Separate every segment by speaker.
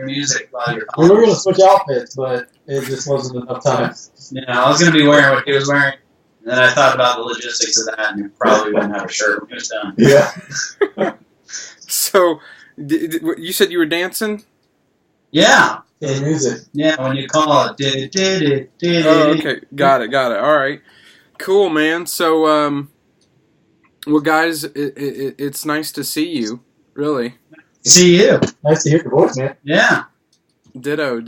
Speaker 1: your music while you're
Speaker 2: We were going to switch outfits, but it just wasn't enough time.
Speaker 1: I was going to be wearing what he was wearing, and then I thought about the logistics of that, and you probably wouldn't have a shirt when it was done.
Speaker 2: Yeah.
Speaker 3: So, you said you were dancing?
Speaker 1: Yeah.
Speaker 2: The music.
Speaker 1: Yeah, when you call it.
Speaker 3: Oh, okay. Got it. All right. Cool, man. So, well, guys, it's nice to see you, really.
Speaker 1: See you.
Speaker 2: Nice to hear your voice, man.
Speaker 1: Yeah.
Speaker 3: Ditto.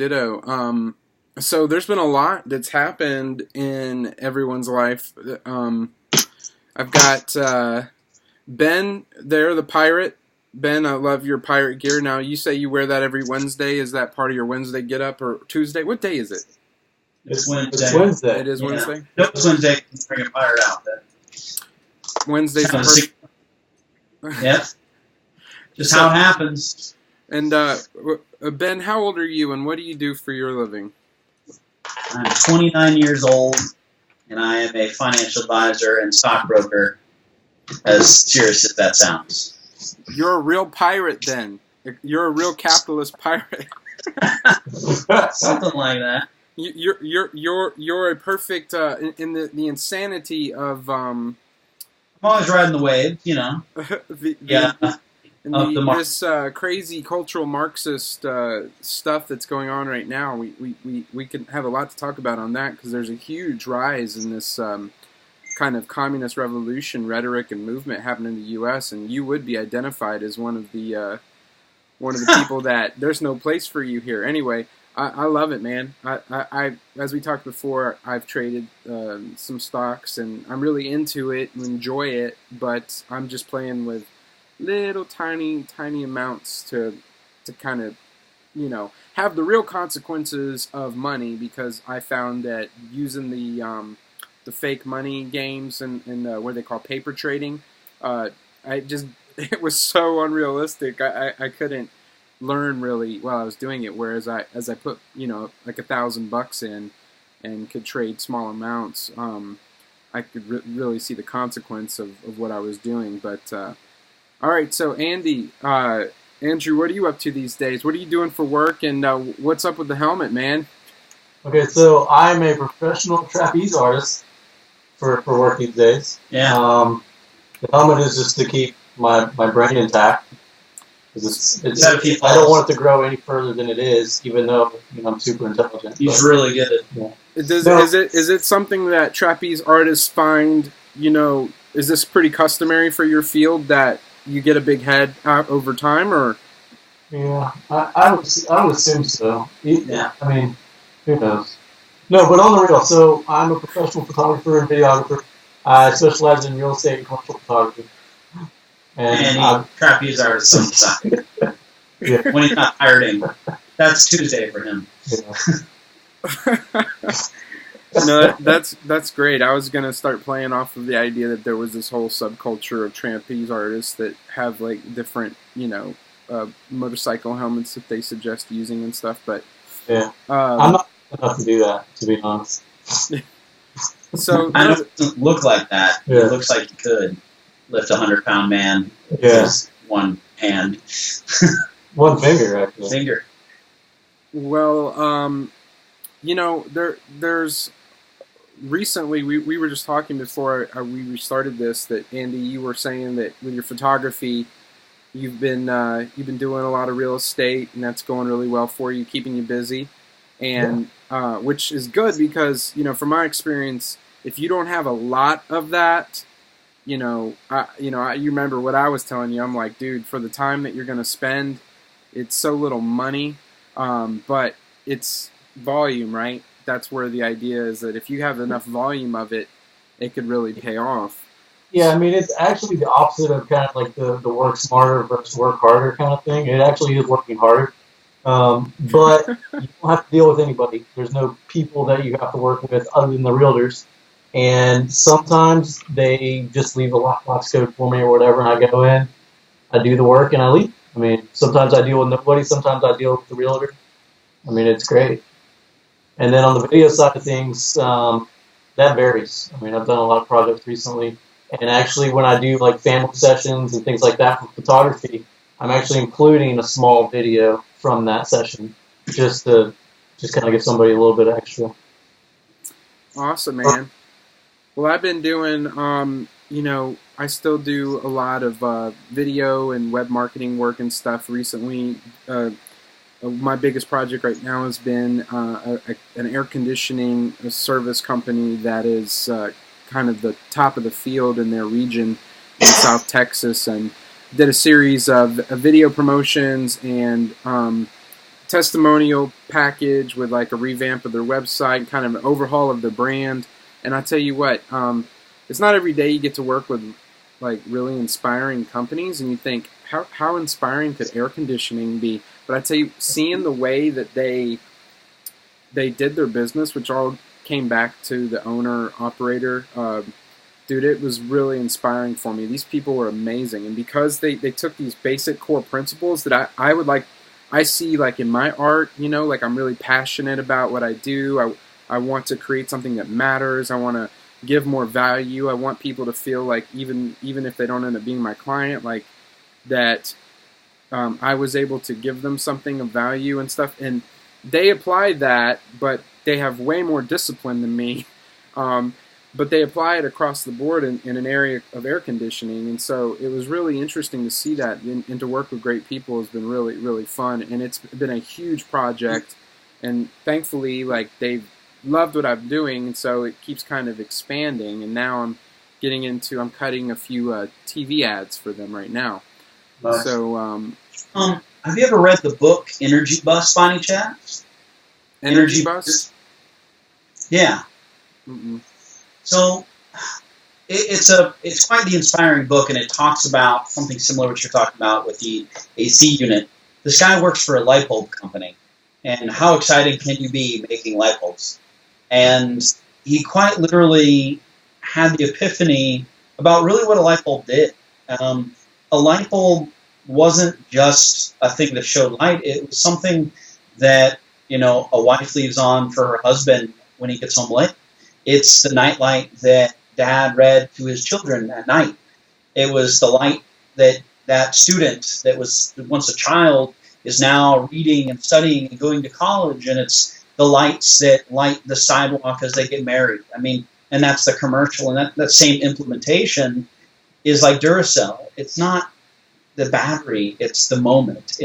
Speaker 3: So there's been a lot that's happened in everyone's life. I've got Ben there, the pirate. Ben, I love your pirate gear. Now, you say you wear that every Wednesday. Is that part of your Wednesday get-up or Tuesday? What day is it?
Speaker 1: It's Wednesday.
Speaker 2: It's Wednesday.
Speaker 3: It is Wednesday?
Speaker 1: No, it's Wednesday. Bring a pirate outfit.
Speaker 3: Wednesday's the first.
Speaker 1: Yep. Just how it happens.
Speaker 3: And Ben, how old are you, and what do you do for your living?
Speaker 1: I'm 29 years old, and I am a financial advisor and stockbroker, as serious as that sounds.
Speaker 3: You're a real pirate, then. You're a real capitalist pirate.
Speaker 1: Something like that.
Speaker 3: You're a perfect in the insanity of.
Speaker 1: I'm always riding the wave,
Speaker 3: This crazy cultural Marxist stuff that's going on right now. We can have a lot to talk about on that because there's a huge rise in this kind of communist revolution rhetoric and movement happening in the U.S. and you would be identified as one of the people that there's no place for you here. Anyway, I love it, man. I as we talked before, I've traded some stocks and I'm really into it and enjoy it, but I'm just playing with little tiny amounts to kind of have the real consequences of money, because I found that using the fake money games and what they call paper trading, it was so unrealistic. I couldn't learn really while I was doing it, whereas as I put like $1,000 in and could trade small amounts, I could really see the consequence of what I was doing. But all right, so Andrew, what are you up to these days? What are you doing for work, and what's up with the helmet, man?
Speaker 2: Okay, so I'm a professional trapeze artist for work these days.
Speaker 1: Yeah.
Speaker 2: The helmet is just to keep my brain intact. I don't want it to grow any further than it is, even though I'm super intelligent.
Speaker 1: He's really good at
Speaker 2: it.
Speaker 3: Is it something that trapeze artists find, is this pretty customary for your field that you get a big head over time, or?
Speaker 2: Yeah, I would assume so.
Speaker 1: Yeah.
Speaker 2: I mean, who knows? No, but on the real, so I'm a professional photographer and videographer. I specialize in real estate and commercial photography.
Speaker 1: And trapeze artist on the side.
Speaker 2: Yeah.
Speaker 1: When he's not hired in. That's Tuesday for him.
Speaker 2: Yeah.
Speaker 3: No, that's great. I was gonna start playing off of the idea that there was this whole subculture of trapeze artists that have like different, motorcycle helmets that they suggest using and stuff. But
Speaker 2: yeah, I'm not enough to do that, to be honest.
Speaker 3: So
Speaker 1: I know it doesn't look like that.
Speaker 2: Yeah.
Speaker 1: It looks like you could lift a 100-pound man with
Speaker 2: just
Speaker 1: one hand,
Speaker 2: one finger actually.
Speaker 1: Finger.
Speaker 3: Well, there's. Recently, we were just talking before we restarted this that Andy, you were saying that with your photography, you've been doing a lot of real estate, and that's going really well for you, keeping you busy, and which is good because from my experience, if you don't have a lot of that, you remember what I was telling you. I'm like, dude, for the time that you're going to spend, it's so little money, but it's volume, right? That's where the idea is that if you have enough volume of it, it could really pay off.
Speaker 2: Yeah, I mean, it's actually the opposite of kind of like the work smarter versus work harder kind of thing. It actually is working harder. But you don't have to deal with anybody. There's no people that you have to work with other than the realtors. And sometimes they just leave the lockbox code for me or whatever, and I go in, I do the work, and I leave. I mean, sometimes I deal with nobody, sometimes I deal with the realtor. I mean, it's great. And then on the video side of things, that varies. I mean, I've done a lot of projects recently. And actually, when I do like family sessions and things like that for photography, I'm actually including a small video from that session, just to kind of give somebody a little bit extra.
Speaker 3: Awesome, man. Well, I've been doing, I still do a lot of video and web marketing work and stuff recently. My biggest project right now has been an air conditioning service company that is kind of the top of the field in their region in South Texas, and did a series of video promotions and testimonial package with like a revamp of their website, kind of an overhaul of their brand. And I tell you what, it's not every day you get to work with like really inspiring companies, and you think, how inspiring could air conditioning be? But I tell you, seeing the way that they did their business, which all came back to the owner operator, dude, it was really inspiring for me. These people were amazing, and because they took these basic core principles that I see like in my art, like I'm really passionate about what I do. I want to create something that matters. I want to give more value. I want people to feel like even if they don't end up being my client, like that I was able to give them something of value and stuff. And they apply that, but they have way more discipline than me. But they apply it across the board in an area of air conditioning. And so it was really interesting to see that, and to work with great people has been really, really fun. And it's been a huge project. And thankfully, like, they've loved what I'm doing, and so it keeps kind of expanding. And now I'm cutting a few TV ads for them right now.
Speaker 1: Nice.
Speaker 3: So,
Speaker 1: have you ever read the book Energy Bus by any chance?
Speaker 3: Energy Bus?
Speaker 1: Yeah.
Speaker 3: Mm-mm.
Speaker 1: So it's quite the inspiring book, and it talks about something similar to what you're talking about with the AC unit. This guy works for a light bulb company, and how exciting can you be making light bulbs? And he quite literally had the epiphany about really what a light bulb did. A light bulb wasn't just a thing that showed light. It was something that, a wife leaves on for her husband when he gets home late. It's the night light that Dad read to his children at night. It was the light that student that was once a child is now reading and studying and going to college, and it's the lights that light the sidewalk as they get married. I mean, and that's the commercial, and that same implementation is like Duracell. It's not the battery, it's the moment.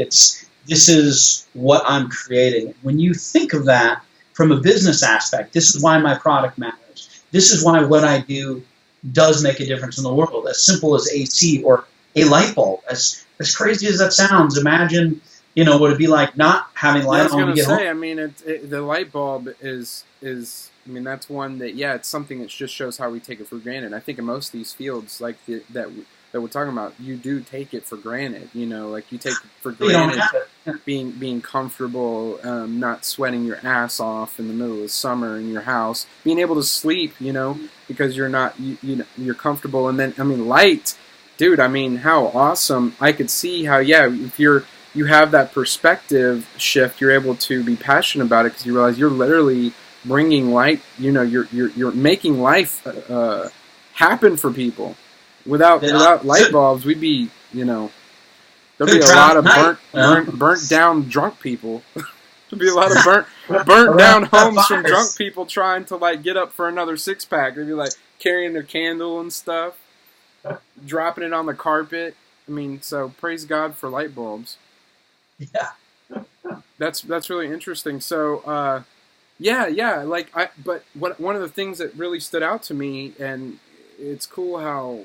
Speaker 1: This is what I'm creating. When you think of that from a business aspect, this is why my product matters. This is why what I do does make a difference in the world. As simple as AC or a light bulb. As crazy as that sounds, imagine, what it'd be like not having light on when you get home.
Speaker 3: I was going to say, the light bulb is that's one that, it's something that just shows how we take it for granted. I think in most of these fields, like that we're talking about, you do take it for granted. Like you take it for granted being comfortable, not sweating your ass off in the middle of summer in your house, being able to sleep, because you're not, you're comfortable. And then, light, dude, how awesome. I could see how, if you have that perspective shift, you're able to be passionate about it because you realize you're literally bringing light, you're making life happen for for without light bulbs, we'd be, there'd be a lot of burnt down drunk people. There'd be a lot of burnt down homes from drunk people trying to get up for another 6-pack. They'd be carrying their candle and stuff, dropping it on the carpet. So praise God for light bulbs.
Speaker 1: Yeah,
Speaker 3: that's really interesting. So, but one of the things that really stood out to me, and it's cool how,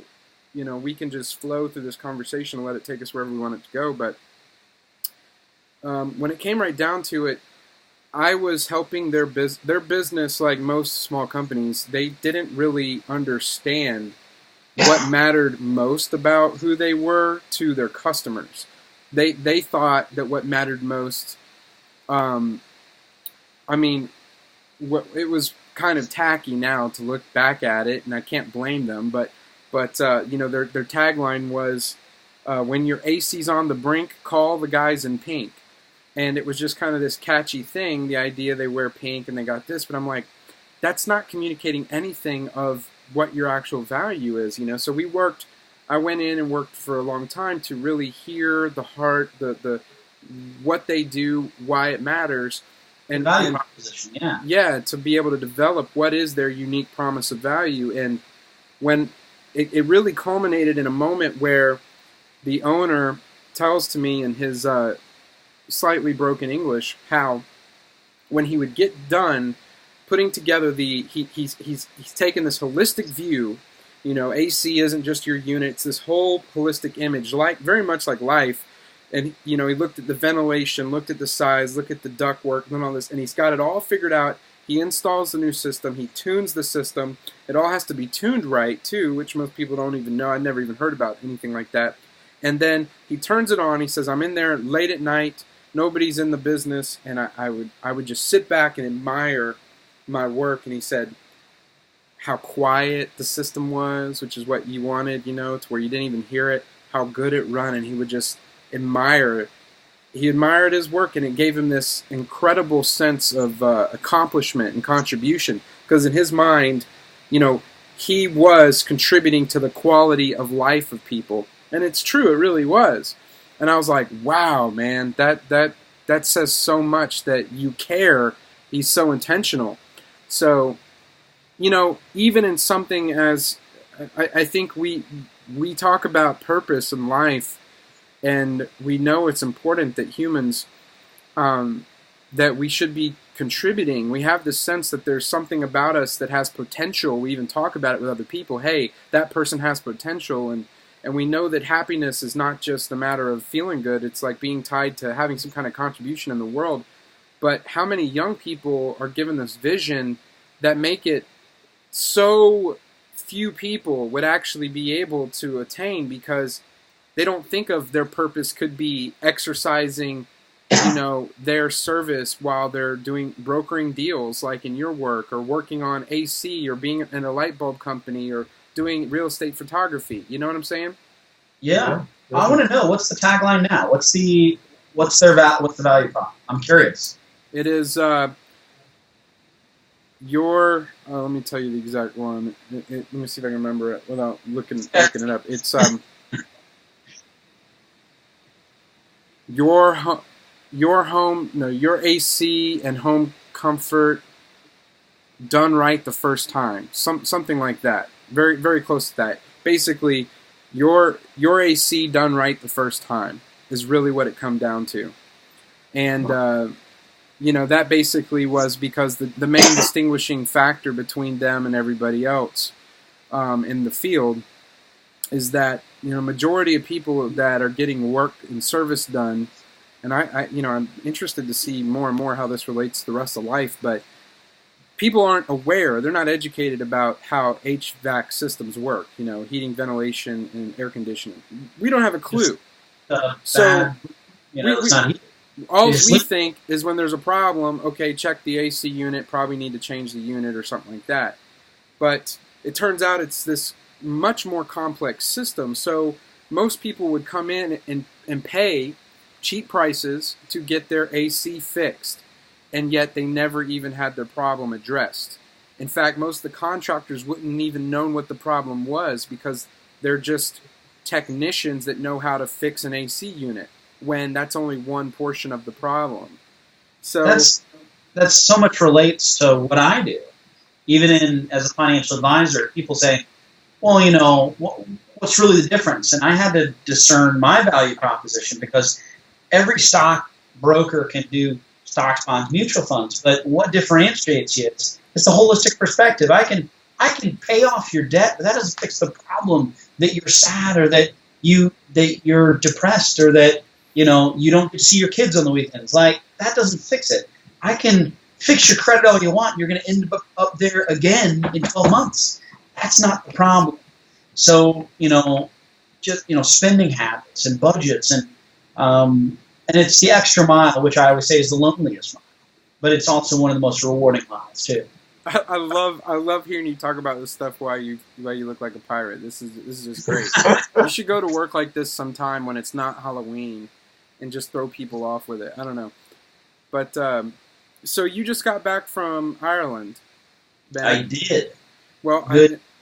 Speaker 3: we can just flow through this conversation and let it take us wherever we want it to go. But when it came right down to it, I was helping their business, like most small companies. They didn't really understand what mattered most about who they were to their customers. They thought that what mattered most, it was kind of tacky now to look back at it, and I can't blame them, but their tagline was, when your AC's on the brink, call the guys in pink. And it was just kind of this catchy thing, the idea they wear pink and they got this, but I'm like, that's not communicating anything of what your actual value is, So I went in and worked for a long time to really hear the heart, the what they do, why it matters,
Speaker 1: and value proposition.
Speaker 3: Yeah, to be able to develop what is their unique promise of value. And when it really culminated in a moment where the owner tells to me in his slightly broken English how when he would get done putting together he's taken this holistic view. AC isn't just your unit; it's this whole holistic image, very much like life. And he looked at the ventilation, looked at the size, looked at the ductwork, and all this, and he's got it all figured out. He installs the new system. He tunes the system. It all has to be tuned right too, which most people don't even know. I'd never even heard about anything like that. And then he turns it on. He says, "I'm in there late at night. Nobody's in the business," and I would just sit back and admire my work. And he said how quiet the system was, which is what you wanted, to where you didn't even hear it, how good it run, and he would just admire it. He admired his work, and it gave him this incredible sense of accomplishment and contribution, because in his mind, he was contributing to the quality of life of people. And it's true, it really was. And I was like, wow, man, that says so much that you care. He's so intentional. So, even in something as, I think we talk about purpose in life, and we know it's important that humans, that we should be contributing. We have this sense that there's something about us that has potential. We even talk about it with other people. Hey, that person has potential. And we know that happiness is not just a matter of feeling good. It's like being tied to having some kind of contribution in the world. But how many young people are given this vision that make it so few people would actually be able to attain, because they don't think of their purpose could be exercising, their service while they're brokering deals like in your work, or working on AC, or being in a light bulb company, or doing real estate photography. You know what I'm saying?
Speaker 1: Yeah. I want to know, what's the tagline now? What's the value prop? I'm curious.
Speaker 3: It is let me tell you the exact one. Let me see if I can remember it without looking it up. It's your AC and home comfort done right the first time. Something like that. Very, very close to that. Basically, your AC done right the first time is really what it come down to. And that basically was because the main distinguishing factor between them and everybody else in the field is that majority of people that are getting work and service done, and I'm interested to see more and more how this relates to the rest of life, but people aren't aware, they're not educated about how HVAC systems work, heating, ventilation, and air conditioning. We don't have a clue. All we think is when there's a problem, okay, check the AC unit, probably need to change the unit or something like that. But it turns out it's this much more complex system. So most people would come in and pay cheap prices to get their AC fixed, and yet they never even had their problem addressed. In fact, most of the contractors wouldn't even know what the problem was, because they're just technicians that know how to fix an AC unit, when that's only one portion of the problem. So
Speaker 1: that's so much relates to what I do. Even as a financial advisor, people say, well, what's really the difference? And I had to discern my value proposition, because every stock broker can do stocks, bonds, mutual funds, but what differentiates you is the holistic perspective. I can pay off your debt, but that doesn't fix the problem that you're sad, or that you're depressed, or that you don't see your kids on the weekends. Like, that doesn't fix it. I can fix your credit all you want. You're going to end up there again in 12 months. That's not the problem. So, just, spending habits and budgets, and it's the extra mile, which I always say is the loneliest mile, but it's also one of the most rewarding miles too.
Speaker 3: I love hearing you talk about this stuff while you look like a pirate. This is just great. You should go to work like this sometime when it's not Halloween, and just throw people off with it. I don't know. But, so you just got back from Ireland, Ben.
Speaker 1: I did.
Speaker 3: Well,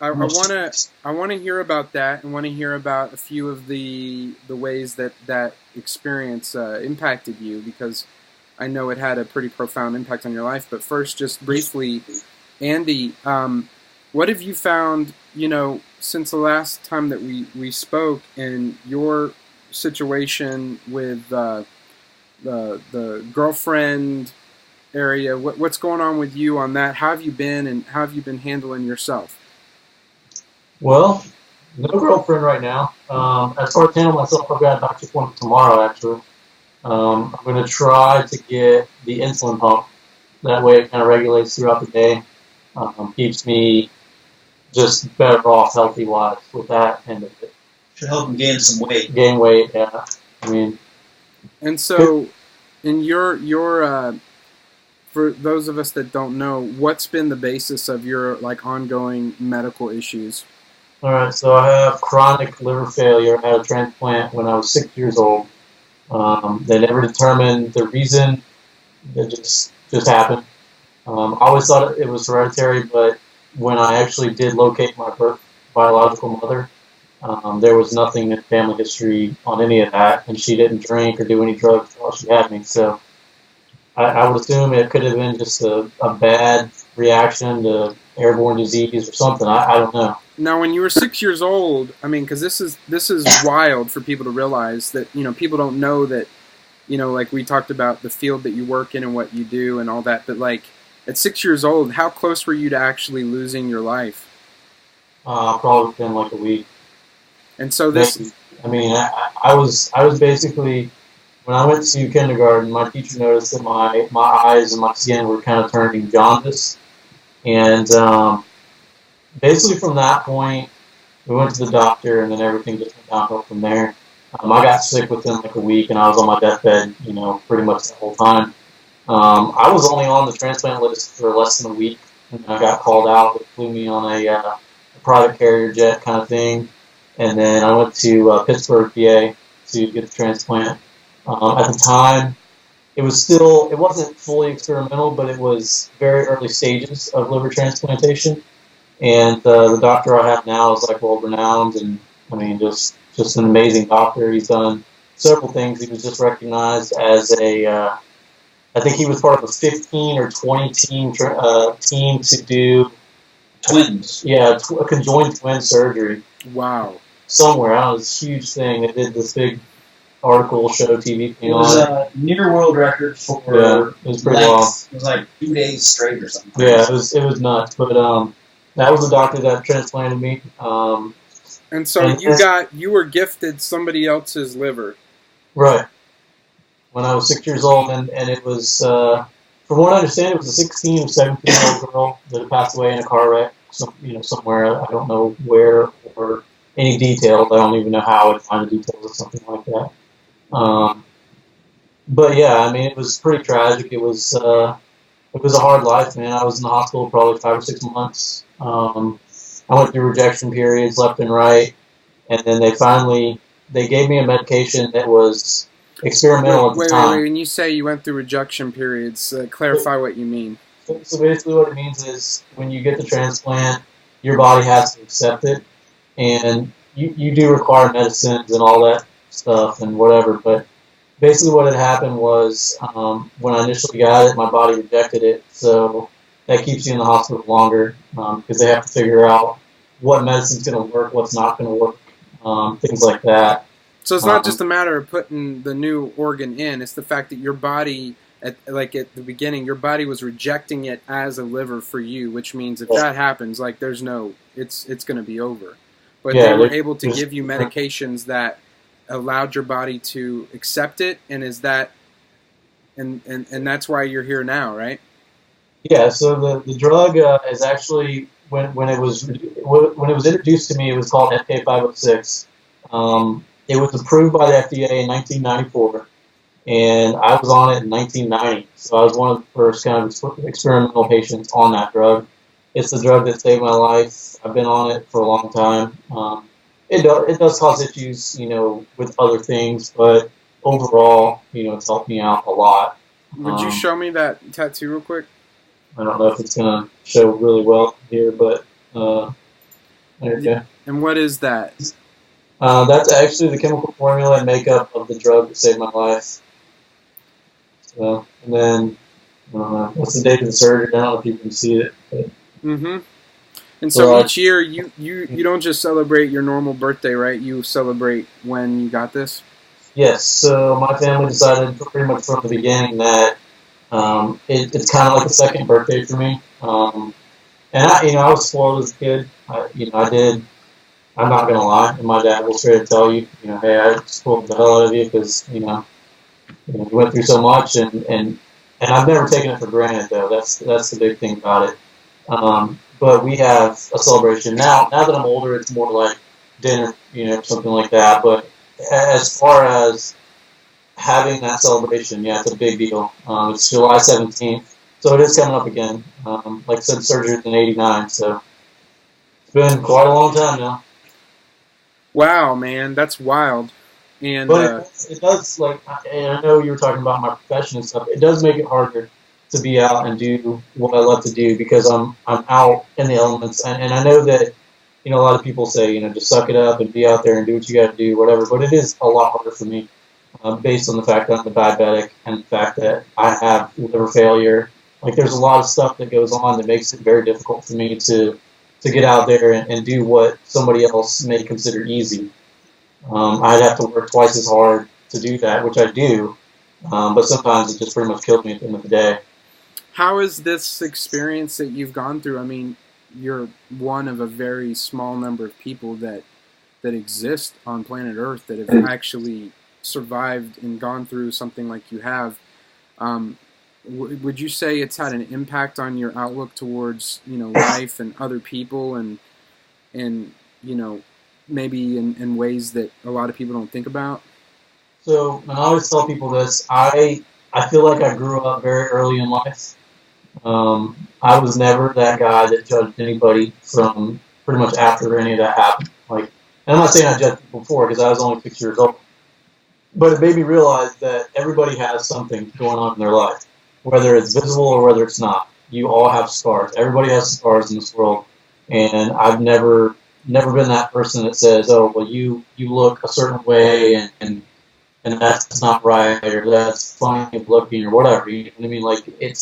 Speaker 3: I want to hear about that, and want to hear about a few of the ways that experience impacted you, because I know it had a pretty profound impact on your life. But first, just briefly, Andy, what have you found, since the last time that we spoke, in your situation with the girlfriend area? What's going on with you on that? How have you been, and how have you been handling yourself?
Speaker 2: Well, no girlfriend right now. As far as handling myself, I've got a doctor's appointment tomorrow, actually. I'm going to try to get the insulin pump. That way it kind of regulates throughout the day. Keeps me just better off healthy-wise with that end of it.
Speaker 1: Should help him gain some weight.
Speaker 2: Gain weight, yeah. I mean...
Speaker 3: And so, in your for those of us that don't know, what's been the basis of your ongoing medical issues?
Speaker 2: All right, so I have chronic liver failure. I had a transplant when I was 6 years old. They never determined the reason. It just happened. I always thought it was hereditary, but when I actually did locate my biological mother, there was nothing in family history on any of that, and she didn't drink or do any drugs while she had me. So I would assume it could have been just a bad reaction to airborne disease or something. I don't know.
Speaker 3: Now, when you were 6 years old, I mean, because this is wild for people to realize that, people don't know that, like we talked about the field that you work in and what you do and all that, but at 6 years old, how close were you to actually losing your life?
Speaker 2: Probably within a week.
Speaker 3: And so this...
Speaker 2: I mean, I was basically, when I went to kindergarten, my teacher noticed that my eyes and my skin were kind of turning jaundice. And basically from that point, we went to the doctor, and then everything just went downhill from there. I got sick within a week, and I was on my deathbed, pretty much the whole time. I was only on the transplant list for less than a week, and I got called out. They flew me on a private carrier jet kind of thing, and then I went to Pittsburgh, PA, to get the transplant. At the time, it wasn't fully experimental, but it was very early stages of liver transplantation. And the doctor I have now is world-renowned, and I mean, just an amazing doctor. He's done several things. He was just recognized as I think he was part of a 15 or 20 team to do
Speaker 1: twins.
Speaker 2: Yeah, a conjoined twin surgery.
Speaker 3: Wow.
Speaker 2: Somewhere, I don't know, it's a huge thing. They did this big article, show, TV thing.
Speaker 1: It was a near world record for
Speaker 2: it was pretty long.
Speaker 1: It was 2 days straight or something.
Speaker 2: Yeah, it was nuts. But that was the doctor that transplanted me.
Speaker 3: And so you were gifted somebody else's liver.
Speaker 2: Right. When I was 6 years old, and it was, from what I understand, it was a 16 or 17-year-old girl that had passed away in a car wreck, somewhere. I don't know where or any details. I don't even know how I would find the details of something like that. But yeah, I mean, it was pretty tragic. It was a hard life, man. I was in the hospital probably 5 or 6 months. I went through rejection periods left and right, and then they gave me a medication that was experimental at the time.
Speaker 3: Wait. When you say you went through rejection periods, clarify what you mean.
Speaker 2: So basically what it means is when you get the transplant, your body has to accept it, and you do require medicines and all that stuff and whatever, but basically what had happened was when I initially got it, my body rejected it, so that keeps you in the hospital longer because they have to figure out what medicine's going to work, what's not going to work, things like that.
Speaker 3: So it's not just a matter of putting the new organ in, it's the fact that your body, at the beginning, your body was rejecting it as a liver for you, which means if that happens, it's going to be over. But they were able to give you medications that allowed your body to accept it, and and that's why you're here now, right?
Speaker 2: Yeah. So the drug is actually when it was introduced to me, it was called FK506. It was approved by the FDA in 1994, and I was on it in 1990. So I was one of the first kind of experimental patients on that drug. It's the drug that saved my life. I've been on it for a long time. It does cause issues, with other things, but overall, it's helped me out a lot.
Speaker 3: Would you show me that tattoo real quick?
Speaker 2: I don't know if it's going to show really well here, but Okay.
Speaker 3: And what is that?
Speaker 2: That's actually the chemical formula and makeup of the drug that saved my life. So, and then, what's the date of the surgery? I don't know if you can see it. But,
Speaker 3: Mm-hmm. And so each year, you don't just celebrate your normal birthday, right? You celebrate when you got this?
Speaker 2: yes, so my family decided pretty much from the beginning that it's kind of like a second birthday for me. And I was spoiled as a kid. I did. I'm not gonna lie, and my dad will straight tell you, hey, I spoiled the hell out of you because we went through so much, and I've never taken it for granted though. That's the big thing about it. But we have a celebration now. Now that I'm older, it's more like dinner, something like that. But as far as having that celebration, yeah, it's a big deal. It's July 17th, so it is coming up again. Like I said, surgery in '89, so it's been quite a long time now.
Speaker 3: Wow, man, that's wild. And
Speaker 2: But it does, and I know you were talking about my profession and stuff. It does make it harder to be out and do what I love to do because I'm out in the elements, and I know that a lot of people say just suck it up and be out there and do what you got to do, whatever. But it is a lot harder for me, based on the fact that I'm a diabetic and the fact that I have liver failure. Like there's a lot of stuff that goes on that makes it very difficult for me to get out there and do what somebody else may consider easy. I'd have to work twice as hard to do that, which I do, but sometimes it just pretty much kills me at the end of the day.
Speaker 3: How is this experience that you've gone through? I mean, you're one of a very small number of people that exist on planet Earth that have actually survived and gone through something like you have. Would you say it's had an impact on your outlook towards life and other people and maybe in ways that a lot of people don't think about?
Speaker 2: So, and I always tell people this, I feel like I grew up very early in life. I was never that guy that judged anybody from pretty much after any of that happened. And I'm not saying I judged people before because I was only 6 years old. But it made me realize that everybody has something going on in their life, whether it's visible or whether it's not. You all have scars. Everybody has scars in this world. And I've never been that person that says, oh, well, you look a certain way and that's not right or that's funny looking or whatever. You know what I mean?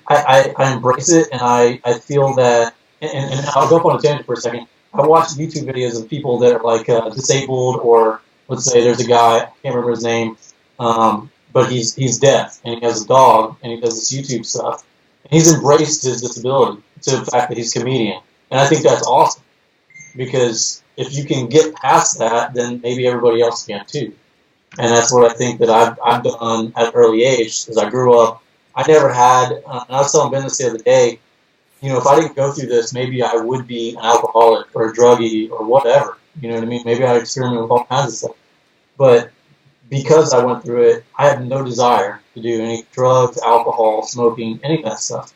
Speaker 2: I embrace it and I feel that, and I'll go up on a tangent for a second. I watch YouTube videos of people that are disabled, or let's say there's a guy, I can't remember his name, but he's deaf and he has a dog and he does this YouTube stuff. And he's embraced his disability to the fact that he's a comedian. And I think that's awesome because if you can get past that, then maybe everybody else can too. And that's what I think that I've done at an early age because I grew up. I never had, and I was telling Ben this the other day, if I didn't go through this, maybe I would be an alcoholic or a druggie or whatever. You know what I mean? Maybe I'd experiment with all kinds of stuff. But because I went through it, I have no desire to do any drugs, alcohol, smoking, any of that stuff.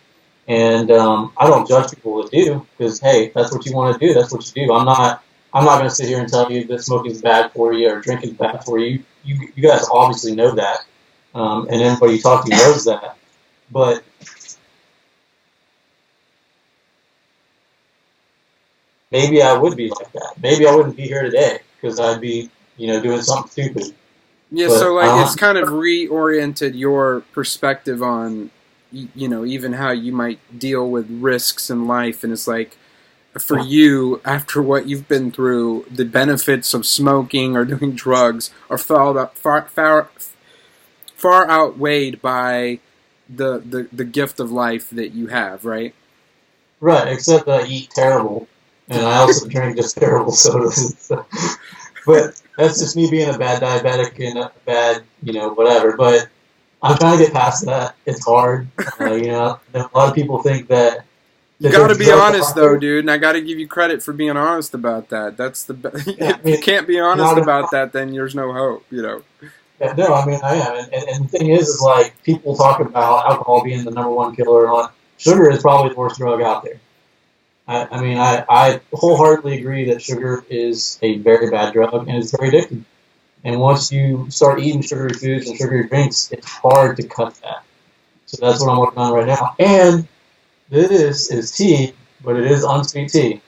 Speaker 2: And I don't judge people that do because, hey, that's what you want to do. That's what you do. I'm not going to sit here and tell you that smoking is bad for you or drinking is bad for you. You guys obviously know that. And everybody you talk to knows that. But maybe I would be like that. Maybe I wouldn't be here today because I'd be, doing something stupid.
Speaker 3: Yeah,
Speaker 2: but,
Speaker 3: so it's kind of reoriented your perspective on, even how you might deal with risks in life. And it's like, for you, after what you've been through, the benefits of smoking or doing drugs are far outweighed by the gift of life that you have, right?
Speaker 2: Right, except I eat terrible, and I also drink just terrible sodas. But that's just me being a bad diabetic and a bad, whatever. But I'm trying to get past that. It's hard. A lot of people think that.
Speaker 3: You got to be honest, though, dude, and I got to give you credit for being honest about that. That's the if you can't be honest about that, then there's no hope,
Speaker 2: Yeah, no, I mean, I am. And the thing is people talk about alcohol being the number one killer and all that. Sugar is probably the worst drug out there. I wholeheartedly agree that sugar is a very bad drug and it's very addictive. And once you start eating sugary foods and sugary drinks, it's hard to cut that. So that's what I'm working on right now. And this is tea, but it is unsweet tea.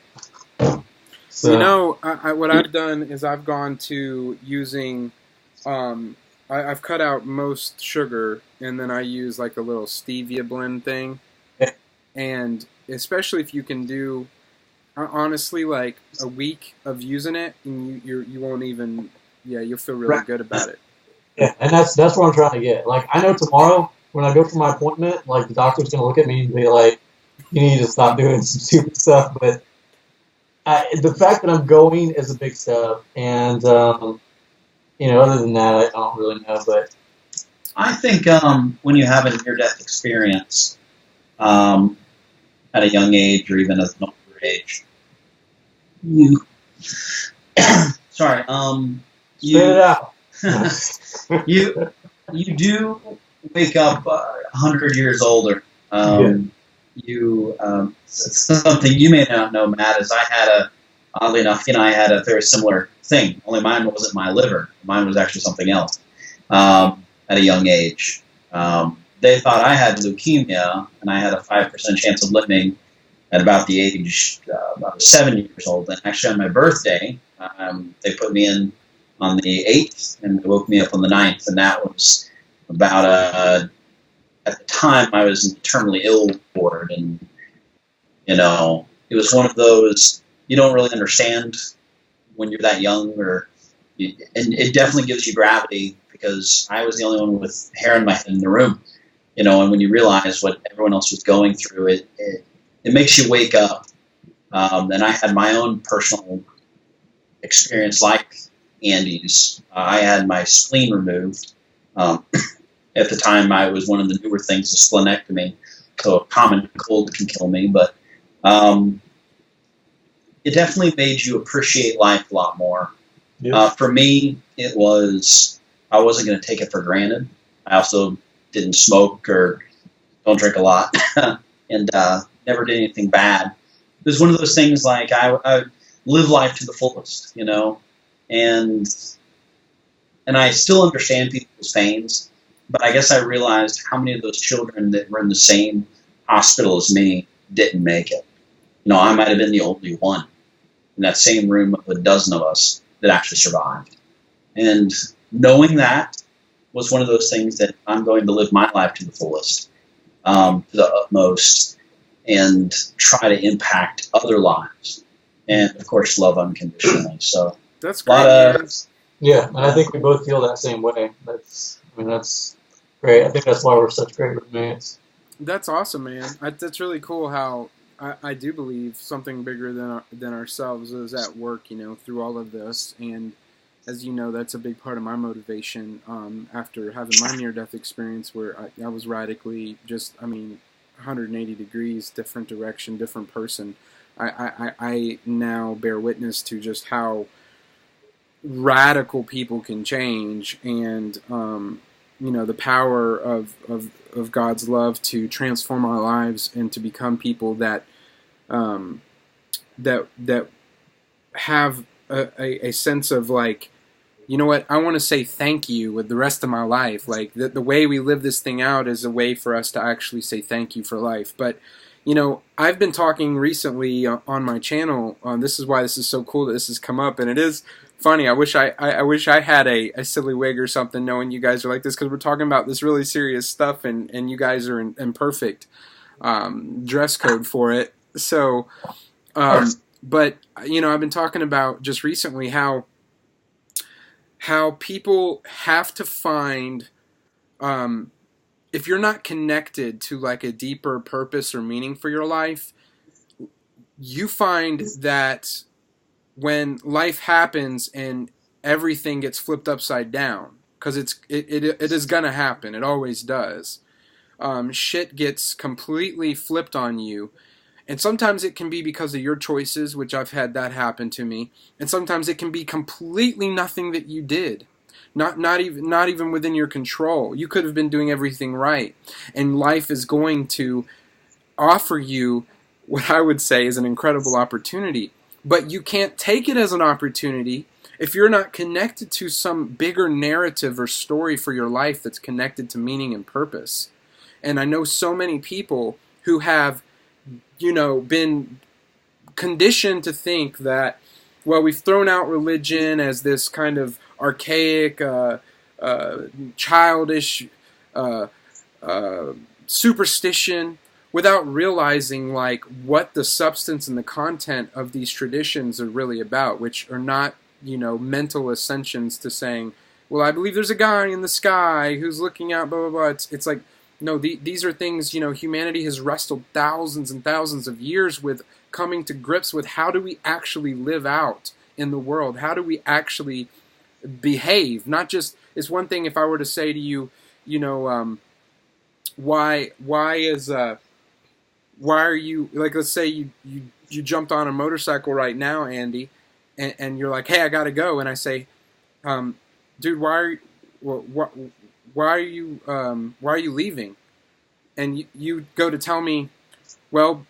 Speaker 2: So
Speaker 3: what I've done is I've gone to using, I've cut out most sugar, and then I use like a little stevia blend thing.
Speaker 2: yeah,
Speaker 3: And especially if you can do, honestly, like a week of using it, and you won't even, yeah, you'll feel really
Speaker 2: right.
Speaker 3: good about it.
Speaker 2: Yeah, and that's what I'm trying to get. Like, I know tomorrow when I go for my appointment, like the doctor's gonna look at me and be like, "You need to stop doing some stupid stuff." But the fact that I'm going is a big step, and other than that, I don't really know. But
Speaker 1: I think when you have a near-death experience at a young age or even at an older age, you sorry,
Speaker 2: spit it out.
Speaker 1: you you do wake up 100 years older.
Speaker 2: Yeah.
Speaker 1: Something you may not know, Matt, is oddly enough, I had a very similar thing. Only mine wasn't my liver. Mine was actually something else. At a young age, they thought I had leukemia, and I had a 5% chance of living at about the age about 7 years old. And actually, on my birthday, they put me in on the 8th, and they woke me up on the 9th, and that was about at the time I was in the terminally ill ward, and it was one of those you don't really understand when you're that young, and it definitely gives you gravity because I was the only one with hair in my head in the room, and when you realize what everyone else was going through, it makes you wake up. And I had my own personal experience like Andy's. I had my spleen removed. At the time, I was one of the newer things, a splenectomy, so a common cold can kill me, but it definitely made you appreciate life a lot more.
Speaker 2: Yeah.
Speaker 1: For me, it was, I wasn't going to take it for granted. I also didn't smoke or don't drink a lot and never did anything bad. It was one of those things like I live life to the fullest, and I still understand people's pains, but I guess I realized how many of those children that were in the same hospital as me didn't make it. I might have been the only one in that same room of a dozen of us that actually survived. And knowing that was one of those things that I'm going to live my life to the fullest, to the utmost, and try to impact other lives. And, of course, love unconditionally. So
Speaker 3: That's
Speaker 1: a lot
Speaker 3: great.
Speaker 1: of...
Speaker 2: Yeah, and I think we both feel that same way. That's great. I think that's why we're such great roommates.
Speaker 3: That's awesome, man. That's really cool how I do believe something bigger than ourselves is at work, through all of this. And as you know, that's a big part of my motivation after having my near-death experience where I was radically 180 degrees, different direction, different person. I now bear witness to just how radical people can change, and the power of God's love to transform our lives and to become people that that have a sense of like, you know what, I want to say thank you with the rest of my life. Like the way we live this thing out is a way for us to actually say thank you for life. But I've been talking recently on my channel. This is why this is so cool that this has come up, and it is funny. I wish I had a silly wig or something, knowing you guys are like this, because we're talking about this really serious stuff, and you guys are in perfect dress code for it. So, but I've been talking about just recently how people have to find, if you're not connected to like a deeper purpose or meaning for your life, you find that when life happens and everything gets flipped upside down, because it is gonna happen. It always does. Shit gets completely flipped on you, and sometimes it can be because of your choices, which I've had that happen to me, and sometimes it can be completely nothing that you did. Not even within your control. You could have been doing everything right, and life is going to offer you what I would say is an incredible opportunity. But you can't take it as an opportunity if you're not connected to some bigger narrative or story for your life that's connected to meaning and purpose. And I know so many people who have, been conditioned to think that well, we've thrown out religion as this kind of archaic, childish uh, superstition, without realizing like what the substance and the content of these traditions are really about, which are not, mental ascensions to saying, well, I believe there's a guy in the sky who's looking out, blah blah blah. It's like, no, these are things, humanity has wrestled thousands and thousands of years with, coming to grips with how do we actually live out in the world? How do we actually behave? Not just, it's one thing if I were to say to you, why are you, like, let's say you jumped on a motorcycle right now, Andy, and you're like, hey, I gotta go, and I say, dude, why are you leaving? And you go to tell me, well,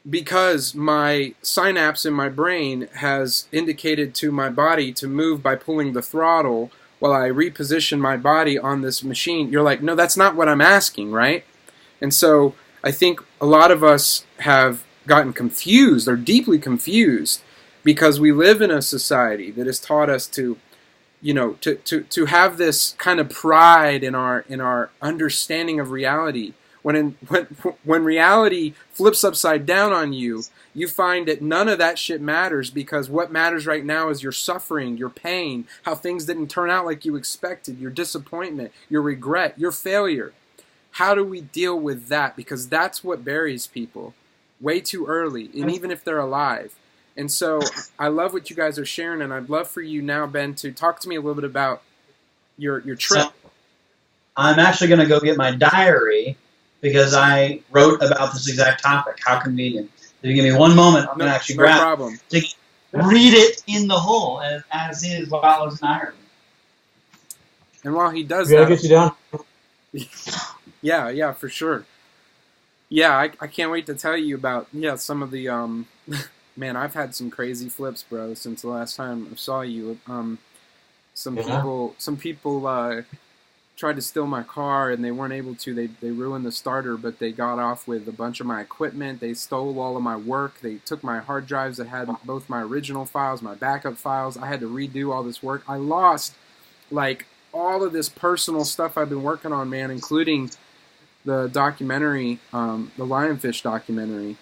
Speaker 3: because my synapse in my brain has indicated to my body to move by pulling the throttle while I reposition my body on this machine. You're like, no, that's not what I'm asking, right? And so I think a lot of us have gotten confused, or deeply confused, because we live in a society that has taught us to, to have this kind of pride in our understanding of reality. When reality flips upside down on you, you find that none of that shit matters, because what matters right now is your suffering, your pain, how things didn't turn out like you expected, your disappointment, your regret, your failure. How do we deal with that? Because that's what buries people way too early, and even if they're alive. And so I love what you guys are sharing, and I'd love for you now, Ben, to talk to me a little bit about your trip.
Speaker 1: So, I'm actually going to go get my diary, because I wrote about this exact topic. How convenient. If you give me one moment, I'm going to actually grab it. Read it in the whole, as is, while I was in Ireland.
Speaker 3: And while he does
Speaker 2: that... get you down.
Speaker 3: Yeah, for sure. Yeah, I can't wait to tell you about, some of the, man, I've had some crazy flips, bro, since the last time I saw you. Some people tried to steal my car, and they weren't able to. They ruined the starter, but they got off with a bunch of my equipment. They stole all of my work. They took my hard drives that had both my original files, my backup files. I had to redo all this work. I lost, like, all of this personal stuff I've been working on, man, including the documentary, the Lionfish documentary,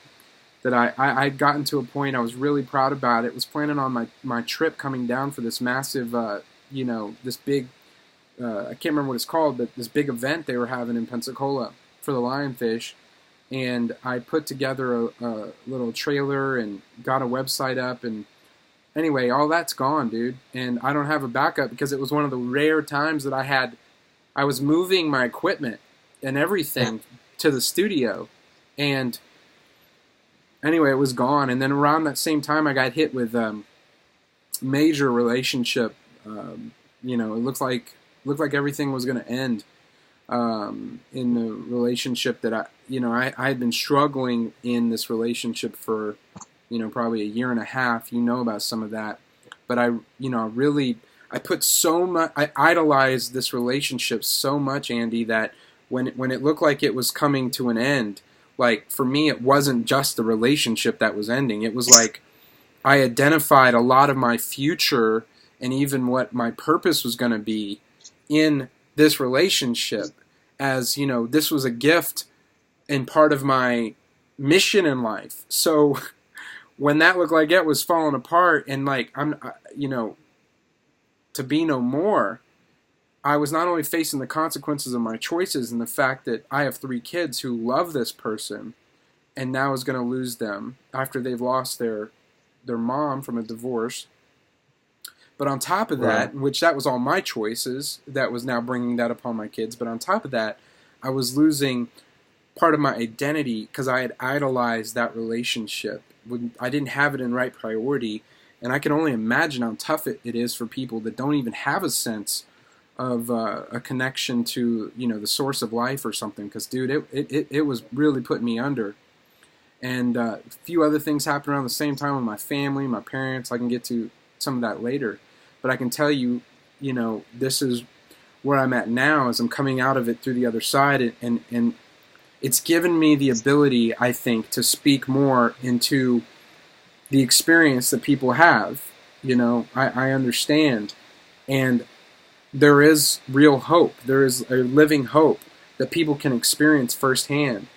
Speaker 3: that I'd gotten to a point I was really proud about. It was planning on my trip coming down for this massive, this big, I can't remember what it's called, but this big event they were having in Pensacola for the Lionfish. And I put together a little trailer and got a website up, and anyway, all that's gone, dude. And I don't have a backup, because it was one of the rare times that I was moving my equipment and everything to the studio. And anyway, it was gone. And then around that same time, I got hit with major relationship. It looked like everything was going to end in the relationship that I had been struggling in this relationship for, probably a year and a half. You know about some of that. But I put so much, I idolized this relationship so much, Andy, that when it looked like it was coming to an end, like, for me, it wasn't just the relationship that was ending. It was like I identified a lot of my future and even what my purpose was going to be in this relationship as, this was a gift and part of my mission in life. So when that looked like it was falling apart and, like, to be no more, I was not only facing the consequences of my choices and the fact that I have 3 kids who love this person and now is going to lose them after they've lost their mom from a divorce. But on top of that, which that was all my choices, that was now bringing that upon my kids. But on top of that, I was losing part of my identity because I had idolized that relationship. I didn't have it in right priority. And I can only imagine how tough it is for people that don't even have a sense of a connection to, the source of life or something. Because, dude, it was really putting me under. And a few other things happened around the same time with my family, my parents. I can get to some of that later. But I can tell you, this is where I'm at now as I'm coming out of it through the other side. And it's given me the ability, I think, to speak more into the experience that people have. I understand. And there is real hope. There is a living hope that people can experience firsthand.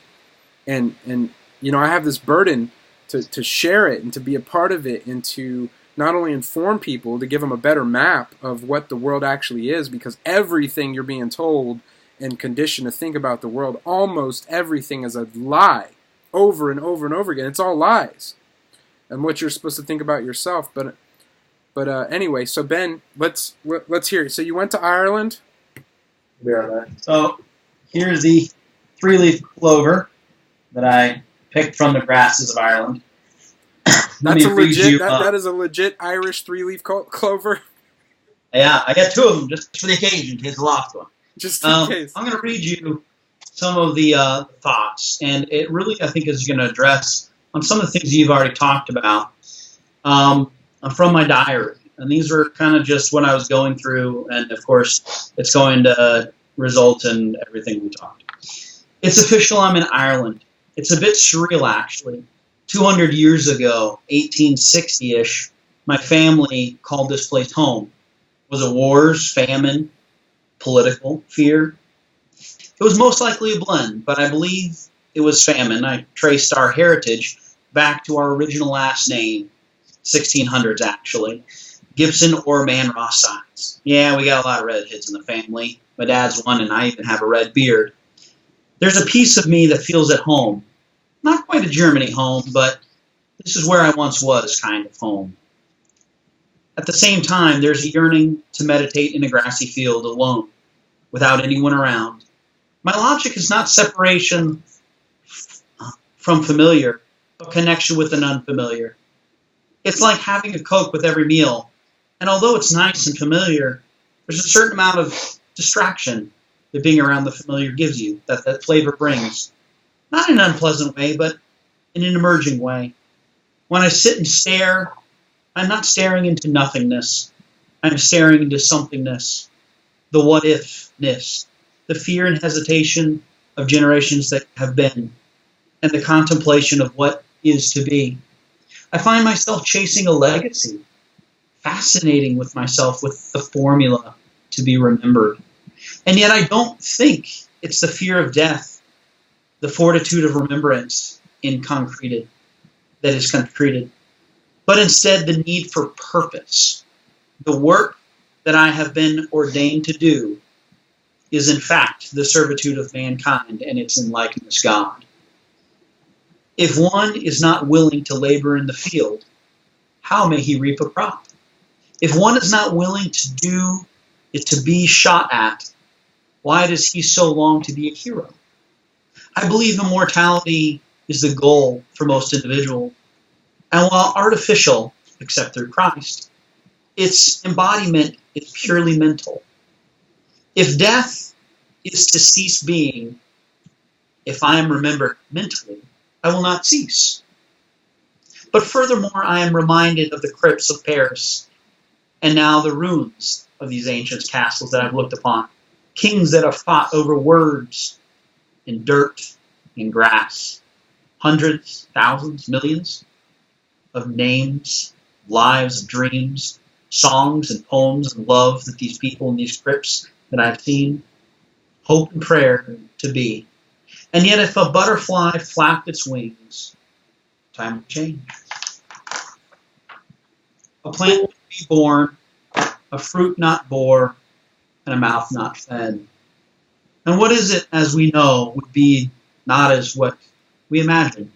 Speaker 3: And I have this burden to share it and to be a part of it and to not only inform people, to give them a better map of what the world actually is, because everything you're being told and conditioned to think about the world, almost everything is a lie over and over and over again. It's all lies. And what you're supposed to think about yourself. But anyway, so Ben, let's hear it. So you went to Ireland?
Speaker 1: Yeah. So here's the 3-leaf clover that I picked from the grasses of Ireland.
Speaker 3: That's a legit. That is a legit Irish 3-leaf clover.
Speaker 1: Yeah, I got 2 of them just for the occasion, in case I lost one.
Speaker 3: Just in case.
Speaker 1: I'm going to read you some of the thoughts, and it really, I think, is going to address on some of the things you've already talked about from my diary. And these were kind of just what I was going through, and of course, it's going to result in everything we talked. It's official, I'm in Ireland. It's a bit surreal, actually. 200 years ago, 1860-ish, my family called this place home. Was it wars, famine, political fear? It was most likely a blend, but I believe it was famine. I traced our heritage back to our original last name, 1600s actually, Gibson or Man Rothschild. Yeah, we got a lot of redheads in the family. My dad's one, and I even have a red beard. There's a piece of me that feels at home. Not quite a Germany home, but this is where I once was kind of home. At the same time, there's a yearning to meditate in a grassy field alone, without anyone around. My logic is not separation from familiar, but connection with an unfamiliar. It's like having a Coke with every meal, and although it's nice and familiar, there's a certain amount of distraction that being around the familiar gives you, that flavor brings. Not in an unpleasant way, but in an emerging way. When I sit and stare, I'm not staring into nothingness. I'm staring into somethingness. The what-if-ness. The fear and hesitation of generations that have been. And the contemplation of what is to be. I find myself chasing a legacy. Fascinating with myself with the formula to be remembered. And yet I don't think it's the fear of death, the fortitude of remembrance that is concreted, but instead the need for purpose. The work that I have been ordained to do is in fact the servitude of mankind, and it's in likeness God. If one is not willing to labor in the field, how may he reap a crop? If one is not willing to do it to be shot at, why does he so long to be a hero? I believe immortality is the goal for most individuals. And while artificial, except through Christ, its embodiment is purely mental. If death is to cease being, if I am remembered mentally, I will not cease. But furthermore, I am reminded of the crypts of Paris, and now the ruins of these ancient castles that I've looked upon. Kings that have fought over words, in dirt, in grass, hundreds, thousands, millions of names, lives, dreams, songs and poems and love that these people in these crypts that I've seen, hope and prayer to be. And yet if a butterfly flapped its wings, time would change. A plant would be born, a fruit not bore, and a mouth not fed. And what is it, as we know, would be not as what we imagine.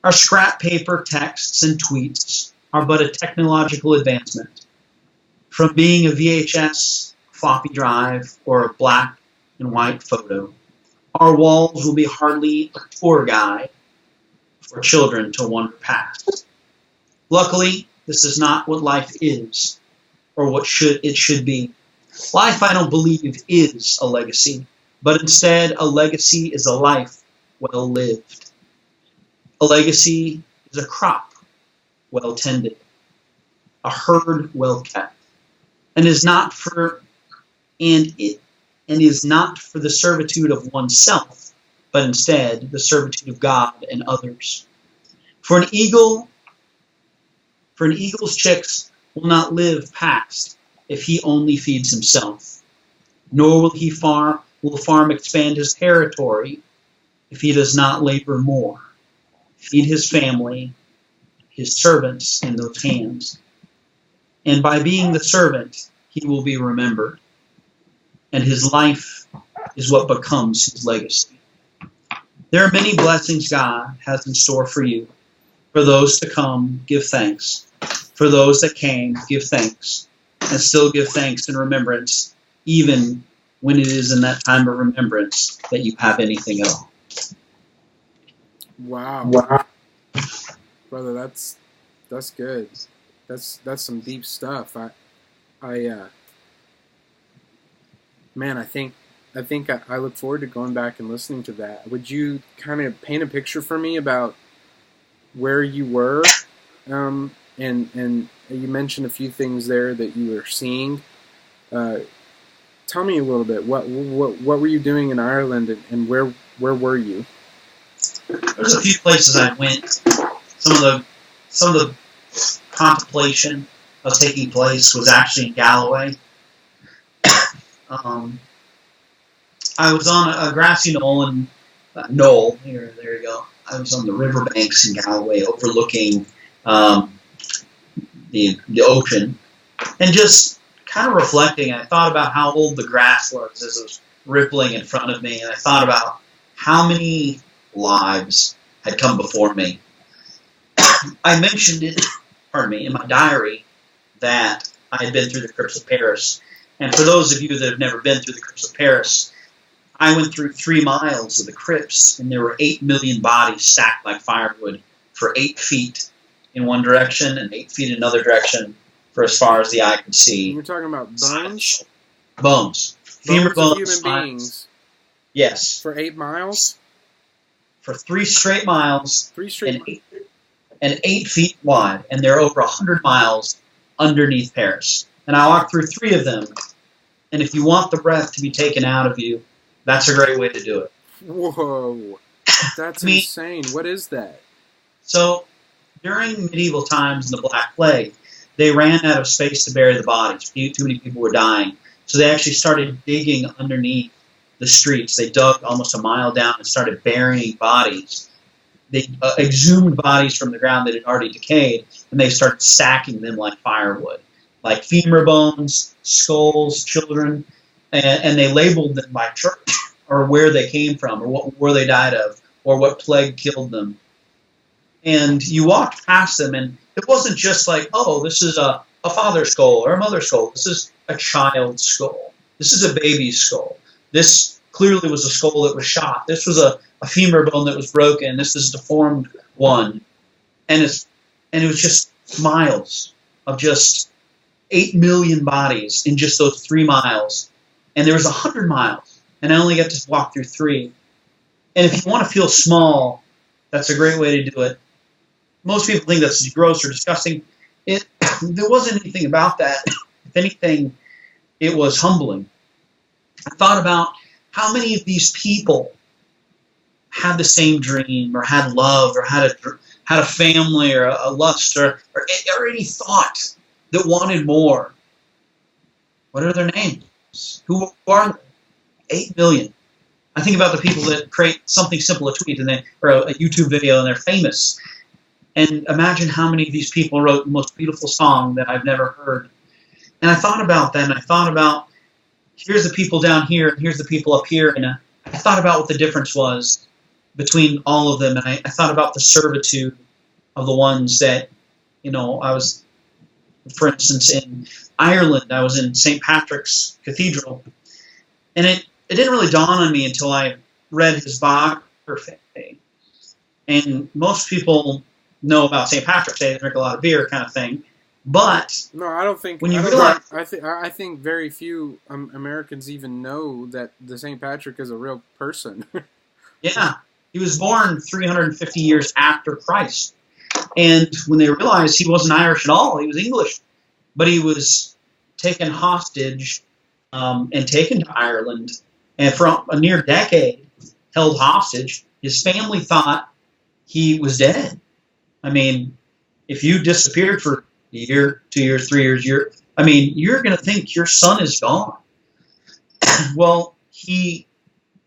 Speaker 1: Our scrap paper texts and tweets are but a technological advancement. From being a VHS, floppy drive, or a black and white photo, our walls will be hardly a tour guide for children to wander past. Luckily, this is not what life is, or what it should be. Life, I don't believe, is a legacy, but instead a legacy is a life well lived. A legacy is a crop well tended, a herd well kept, and is not for the servitude of oneself, but instead the servitude of God and others. For an eagle's chicks will not live past if he only feeds himself. Nor will farm expand his territory if he does not labor more. Feed his family, his servants in those hands. And by being the servant, he will be remembered. And his life is what becomes his legacy. There are many blessings God has in store for you. For those to come, give thanks. For those that came, give thanks. And still give thanks in remembrance, even when it is in that time of remembrance that you have anything at all.
Speaker 3: Wow. Brother, that's good. That's some deep stuff. Man, I think I look forward to going back and listening to that. Would you kind of paint a picture for me about where you were? And you mentioned a few things there that you were seeing. Tell me a little bit. What were you doing in Ireland, and where were you?
Speaker 1: There's a few places I went. Some of the contemplation that was taking place was actually in Galloway. I was on a grassy knoll. Here, there you go. I was on the riverbanks in Galloway, overlooking the ocean, and just kind of reflecting. I thought about how old the grass was as it was rippling in front of me, and I thought about how many lives had come before me. I mentioned it, in my diary that I had been through the Crypts of Paris. And for those of you that have never been through the Crypts of Paris, I went through 3 miles of the crypts, and there were 8 million bodies stacked like firewood for 8 feet in one direction and 8 feet in another direction for as far as the eye could see.
Speaker 3: You're talking about bones?
Speaker 1: Bones. Femur bones.
Speaker 3: Of human beings.
Speaker 1: Yes.
Speaker 3: For 8 miles?
Speaker 1: For 3 straight miles.
Speaker 3: 3 straight miles.
Speaker 1: And 8 feet wide. And they're over 100 miles underneath Paris. And I walked through 3 of them. And if you want the breath to be taken out of you, that's a great way to do it.
Speaker 3: Whoa. That's insane. What is that?
Speaker 1: So, during medieval times in the Black Plague, they ran out of space to bury the bodies. Too many people were dying. So they actually started digging underneath the streets. They dug almost a mile down and started burying bodies. They exhumed bodies from the ground that had already decayed, and they started stacking them like firewood, like femur bones, skulls, children, and they labeled them by church or where they came from or what war they died of or what plague killed them. And you walked past them, and it wasn't just like, oh, this is a father's skull or a mother's skull. This is a child's skull. This is a baby's skull. This clearly was a skull that was shot. This was a femur bone that was broken. This is a deformed one. And it was just miles of just 8 million bodies in just those 3 miles. And there was 100 miles, and I only got to walk through 3. And if you want to feel small, that's a great way to do it. Most people think that's gross or disgusting. There wasn't anything about that. If anything, it was humbling. I thought about how many of these people had the same dream, or had love, or had a family, or a lust, or any thought that wanted more. What are their names? Who are they? 8 million. I think about the people that create something simple, a tweet, or a YouTube video, and they're famous. And imagine how many of these people wrote the most beautiful song that I've never heard. And I thought about that, and I thought about, here's the people down here, and here's the people up here, and I thought about what the difference was between all of them, and I thought about the servitude of the ones that, I was, for instance, in Ireland, I was in St. Patrick's Cathedral, and it didn't really dawn on me until I read his biography. And most people know about St. Patrick's Day, they drink a lot of beer kind of thing, but
Speaker 3: no, I don't think.
Speaker 1: When you realize,
Speaker 3: I think very few Americans even know that the St. Patrick is a real person.
Speaker 1: Yeah, he was born 350 years after Christ, and when they realized he wasn't Irish at all, he was English, but he was taken hostage and taken to Ireland, and for a near decade held hostage. His family thought he was dead. I mean, if you disappeared for a year, 2 years, 3 years, you're going to think your son is gone. Well,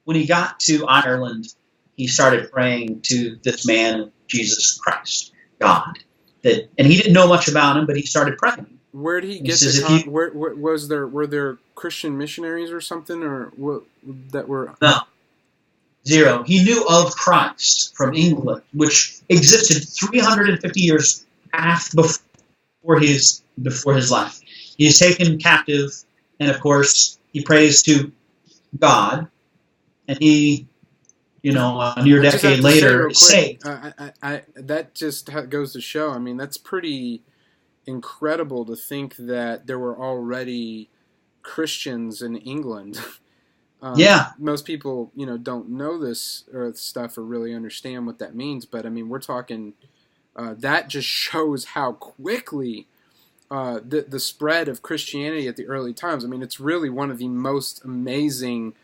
Speaker 1: when he got to Ireland, he started praying to this man, Jesus Christ, God. And he didn't know much about him, but he started praying.
Speaker 3: Where did he get the where was there? Were there Christian missionaries or something, or what that were?
Speaker 1: No, zero. He knew of Christ from England, which existed 350 years before his life. He is taken captive, and of course, he prays to God, and he, a near decade later, is saved.
Speaker 3: That just goes to show. I mean, that's pretty incredible to think that there were already Christians in England. Most people, don't know this stuff or really understand what that means. But I mean, we're talking. That just shows how quickly the spread of Christianity at the early times. I mean, it's really one of the most amazing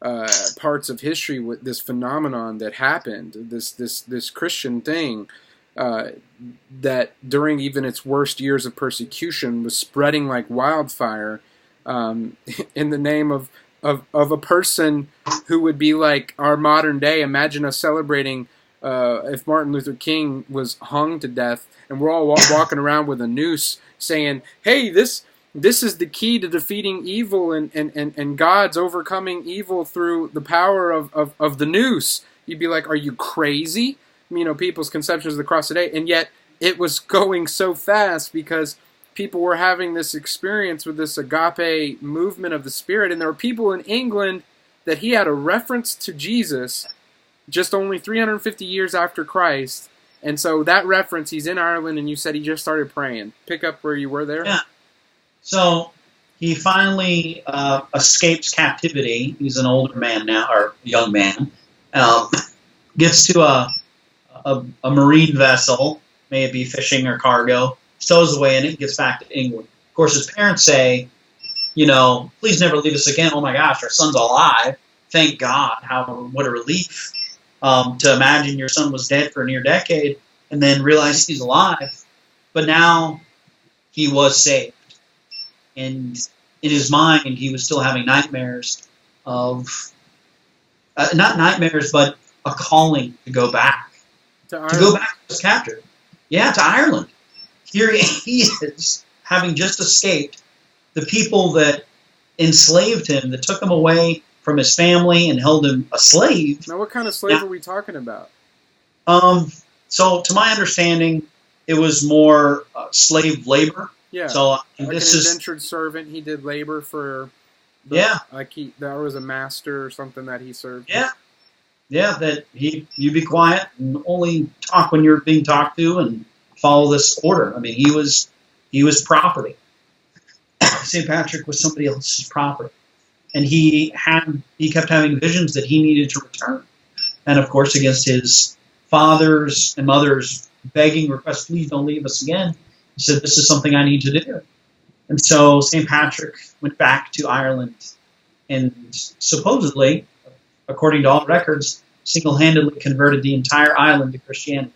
Speaker 3: parts of history with this phenomenon that happened. This Christian thing. That during even its worst years of persecution was spreading like wildfire in the name of a person who would be like our modern day. Imagine us celebrating if Martin Luther King was hung to death and we're all walking around with a noose saying, hey, this is the key to defeating evil and God's overcoming evil through the power of the noose. You'd be like, are you crazy? People's conceptions of the cross today, and yet it was going so fast because people were having this experience with this agape movement of the Spirit, and there were people in England that he had a reference to Jesus just only 350 years after Christ, and so that reference, he's in Ireland, and you said he just started praying. Pick up where you were there?
Speaker 1: Yeah. So he finally escapes captivity. He's an older man now, or young man. Gets to a marine vessel, may it be fishing or cargo, stows away in it, gets back to England. Of course, his parents say, please never leave us again. Oh my gosh, our son's alive. Thank God. What a relief to imagine your son was dead for a near decade and then realize he's alive. But now he was saved. And in his mind, he was still having nightmares of, not nightmares, but a calling to go back. To go back to his captor. Yeah, to Ireland. Here he is, having just escaped the people that enslaved him, that took him away from his family and held him a slave.
Speaker 3: Now, what kind of slave are we talking about?
Speaker 1: So, to my understanding, it was more slave labor.
Speaker 3: Yeah,
Speaker 1: so,
Speaker 3: like an indentured servant. He did labor for... there was a master or something that he served.
Speaker 1: Yeah, that you be quiet and only talk when you're being talked to and follow this order. I mean, he was property. St. Patrick was somebody else's property. And he kept having visions that he needed to return. And of course, against his father's and mother's begging request, please don't leave us again, he said, this is something I need to do. And so St. Patrick went back to Ireland and supposedly, according to all records, single-handedly converted the entire island to Christianity.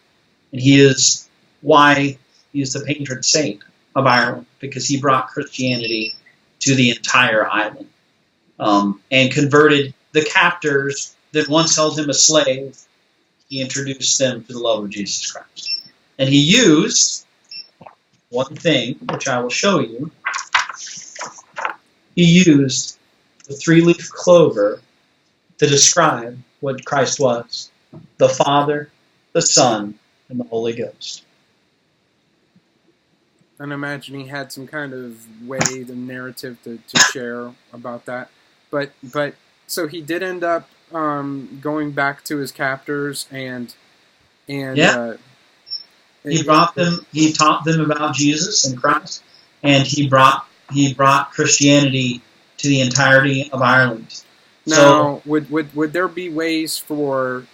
Speaker 1: And he is the patron saint of Ireland, because he brought Christianity to the entire island and converted the captors that once held him a slave. He introduced them to the love of Jesus Christ. And he used one thing, which I will show you. He used the three-leaf clover to describe what Christ was: the Father, the Son, and the Holy Ghost.
Speaker 3: And I imagine he had some kind of way, the narrative to share about that. But so he did end up going back to his captors and
Speaker 1: he brought them. He taught them about Jesus and Christ, and he brought Christianity to the entirety of Ireland.
Speaker 3: Now, would there be ways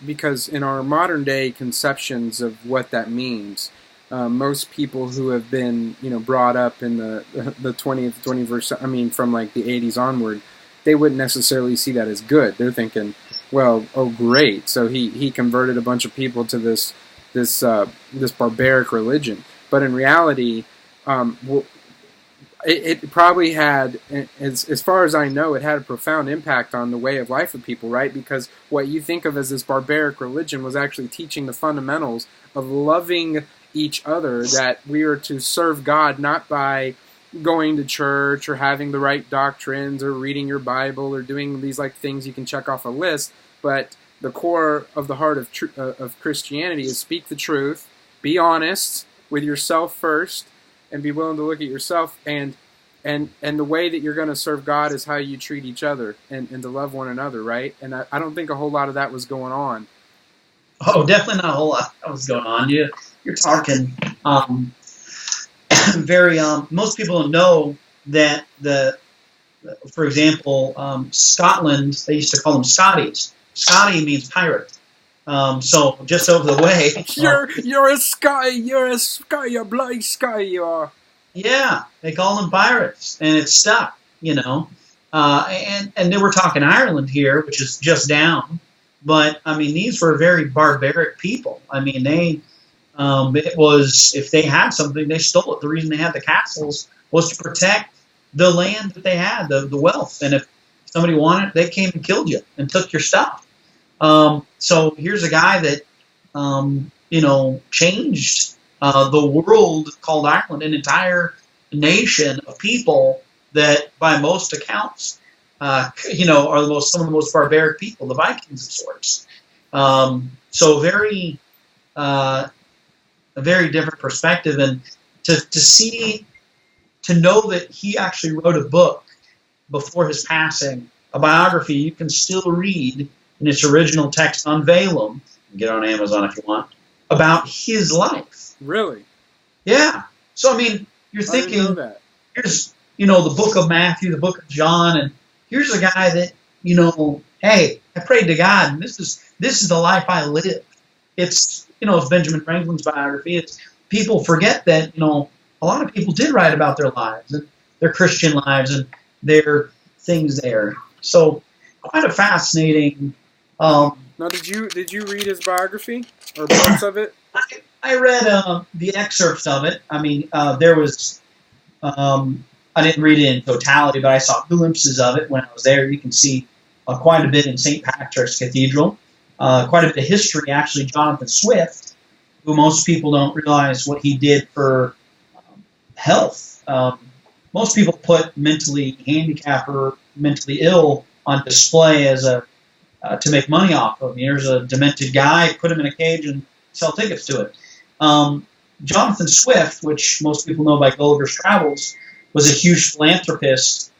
Speaker 3: because in our modern day conceptions of what that means, most people who have been brought up in the 20th, 21st, from like the 80s onward, they wouldn't necessarily see that as good. They're thinking, well, oh great, so he converted a bunch of people to this barbaric religion. But in reality, well, it probably had, as far as I know, it had a profound impact on the way of life of people, right? Because what you think of as this barbaric religion was actually teaching the fundamentals of loving each other, that we are to serve God not by going to church or having the right doctrines or reading your Bible or doing these like things you can check off a list, but the core of the heart of Christianity is speak the truth, be honest with yourself first, and be willing to look at yourself, and the way that you're going to serve God is how you treat each other and to love one another, right? And I don't think a whole lot of that was going on.
Speaker 1: Oh, definitely not a whole lot that was going on. You're talking very. Most people don't know that for example, Scotland, they used to call them Scotties. Scotty means pirate. So just over the way,
Speaker 3: you're a Scotty, you're a bloody Scotty, you are.
Speaker 1: Yeah, they call them pirates, and it's stuck, And they were talking Ireland here, which is just down, but I mean these were very barbaric people. I mean it was, if they had something, they stole it. The reason they had the castles was to protect the land that they had, the wealth, and if somebody wanted it, they came and killed you and took your stuff. So here's a guy that, changed the world called Ireland, an entire nation of people that, by most accounts, are some of the most barbaric people, the Vikings of sorts. So a very different perspective, and to know that he actually wrote a book before his passing, a biography you can still read in its original text on Vellum, get it on Amazon if you want, about his life.
Speaker 3: Really?
Speaker 1: Yeah. So, I mean, you're thinking,
Speaker 3: I didn't know that.
Speaker 1: Here's, the book of Matthew, the book of John, and here's a guy that, hey, I prayed to God, and this is the life I live. It's, it's Benjamin Franklin's biography. It's, people forget that, a lot of people did write about their lives, and their Christian lives, and their things there. So, quite a fascinating.
Speaker 3: Now, did you read his biography or parts of it?
Speaker 1: I read the excerpts of it. I mean, there was. I didn't read it in totality, but I saw glimpses of it when I was there. You can see quite a bit in St. Patrick's Cathedral. Quite a bit of history, actually. Johnathan Swift, who most people don't realize what he did for health. Most people put mentally handicapped or mentally ill on display as to make money off of. Here's a demented guy, put him in a cage and sell tickets to it. Johnathan Swift, which most people know by Gulliver's Travels, was a huge philanthropist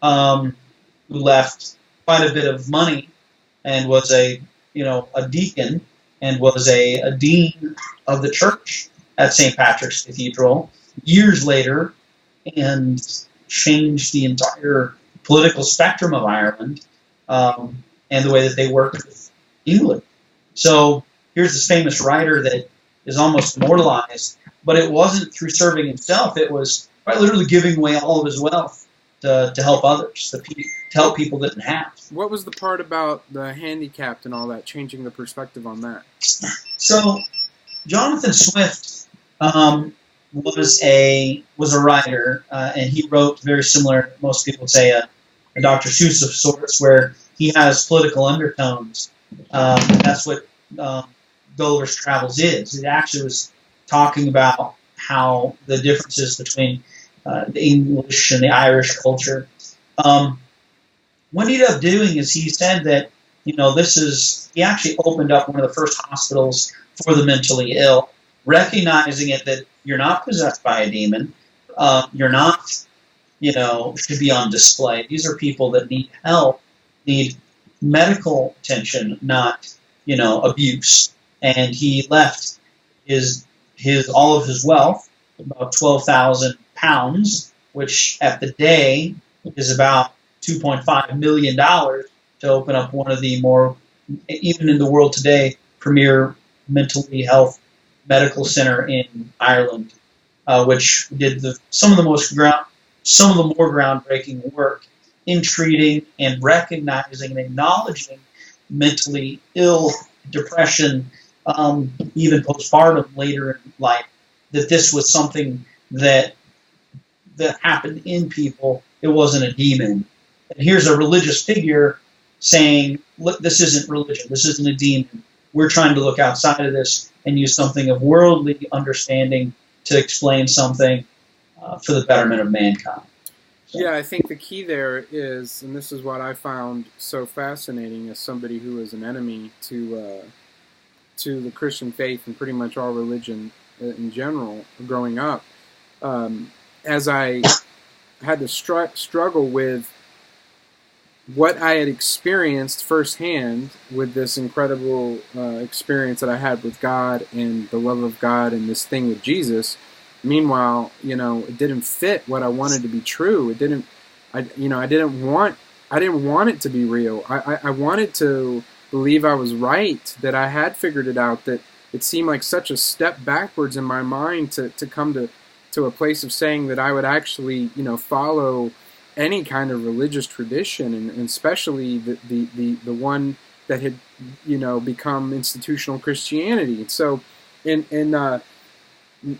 Speaker 1: who left quite a bit of money and was a deacon and was a dean of the church at St. Patrick's Cathedral years later, and changed the entire political spectrum of Ireland and the way that they worked with England. So here's this famous writer that is almost immortalized, but it wasn't through serving himself. It was by literally giving away all of his wealth to help others, to help people that didn't have.
Speaker 3: What was the part about the handicapped and all that, changing the perspective on that?
Speaker 1: So Johnathan Swift was a writer, and he wrote very similar, most people say, a Dr. Seuss of sorts, where he has political undertones. That's what Gulliver's Travels is. It actually was talking about how the differences between the English and the Irish culture. What he ended up doing is he said that, he actually opened up one of the first hospitals for the mentally ill, recognizing it that you're not possessed by a demon, you're not, should be on display. These are people that need help, need medical attention, not, abuse. And he left all of his wealth, about £12,000, which at the day is about $2.5 million, to open up one of the more, even in the world today, premier mentally health medical center in Ireland, which did some of the more groundbreaking work in treating and recognizing and acknowledging mentally ill, depression, even postpartum later in life, that this was something that that happened in people. It wasn't a demon. And here's a religious figure saying, look, this isn't religion. This isn't a demon. We're trying to look outside of this and use something of worldly understanding to explain something for the betterment of mankind. So.
Speaker 3: Yeah, I think the key there is, and this is what I found so fascinating as somebody who is an enemy to the Christian faith and pretty much all religion in general growing up, as I had to struggle with what I had experienced firsthand with this incredible experience that I had with God and the love of God and this thing with Jesus. Meanwhile, it didn't fit what I wanted to be true. It didn't. I didn't want it to be real. I wanted to believe I was right, that I had figured it out, that it seemed like such a step backwards in my mind to come to a place of saying that I would actually, follow any kind of religious tradition, and especially the one that had, become institutional Christianity. So,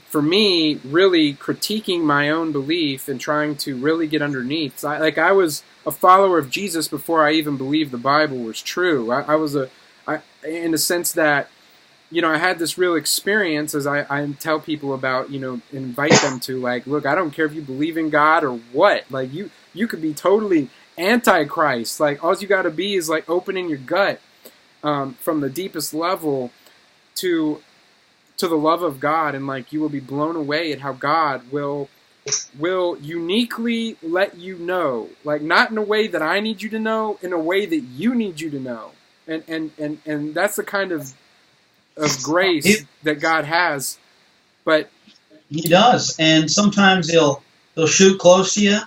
Speaker 3: for me, really critiquing my own belief and trying to really get underneath. I was a follower of Jesus before I even believed the Bible was true. I was in the sense that, I had this real experience, as I tell people about, invite them to, look, I don't care if you believe in God or what. You could be totally anti-Christ. All you got to be is, opening your gut from the deepest level to the love of God, and, you will be blown away at how God will uniquely let you know, not in a way that I need you to know, in a way that you need you to know. And that's the kind of grace that God has. But
Speaker 1: He does, and sometimes he'll shoot close to you,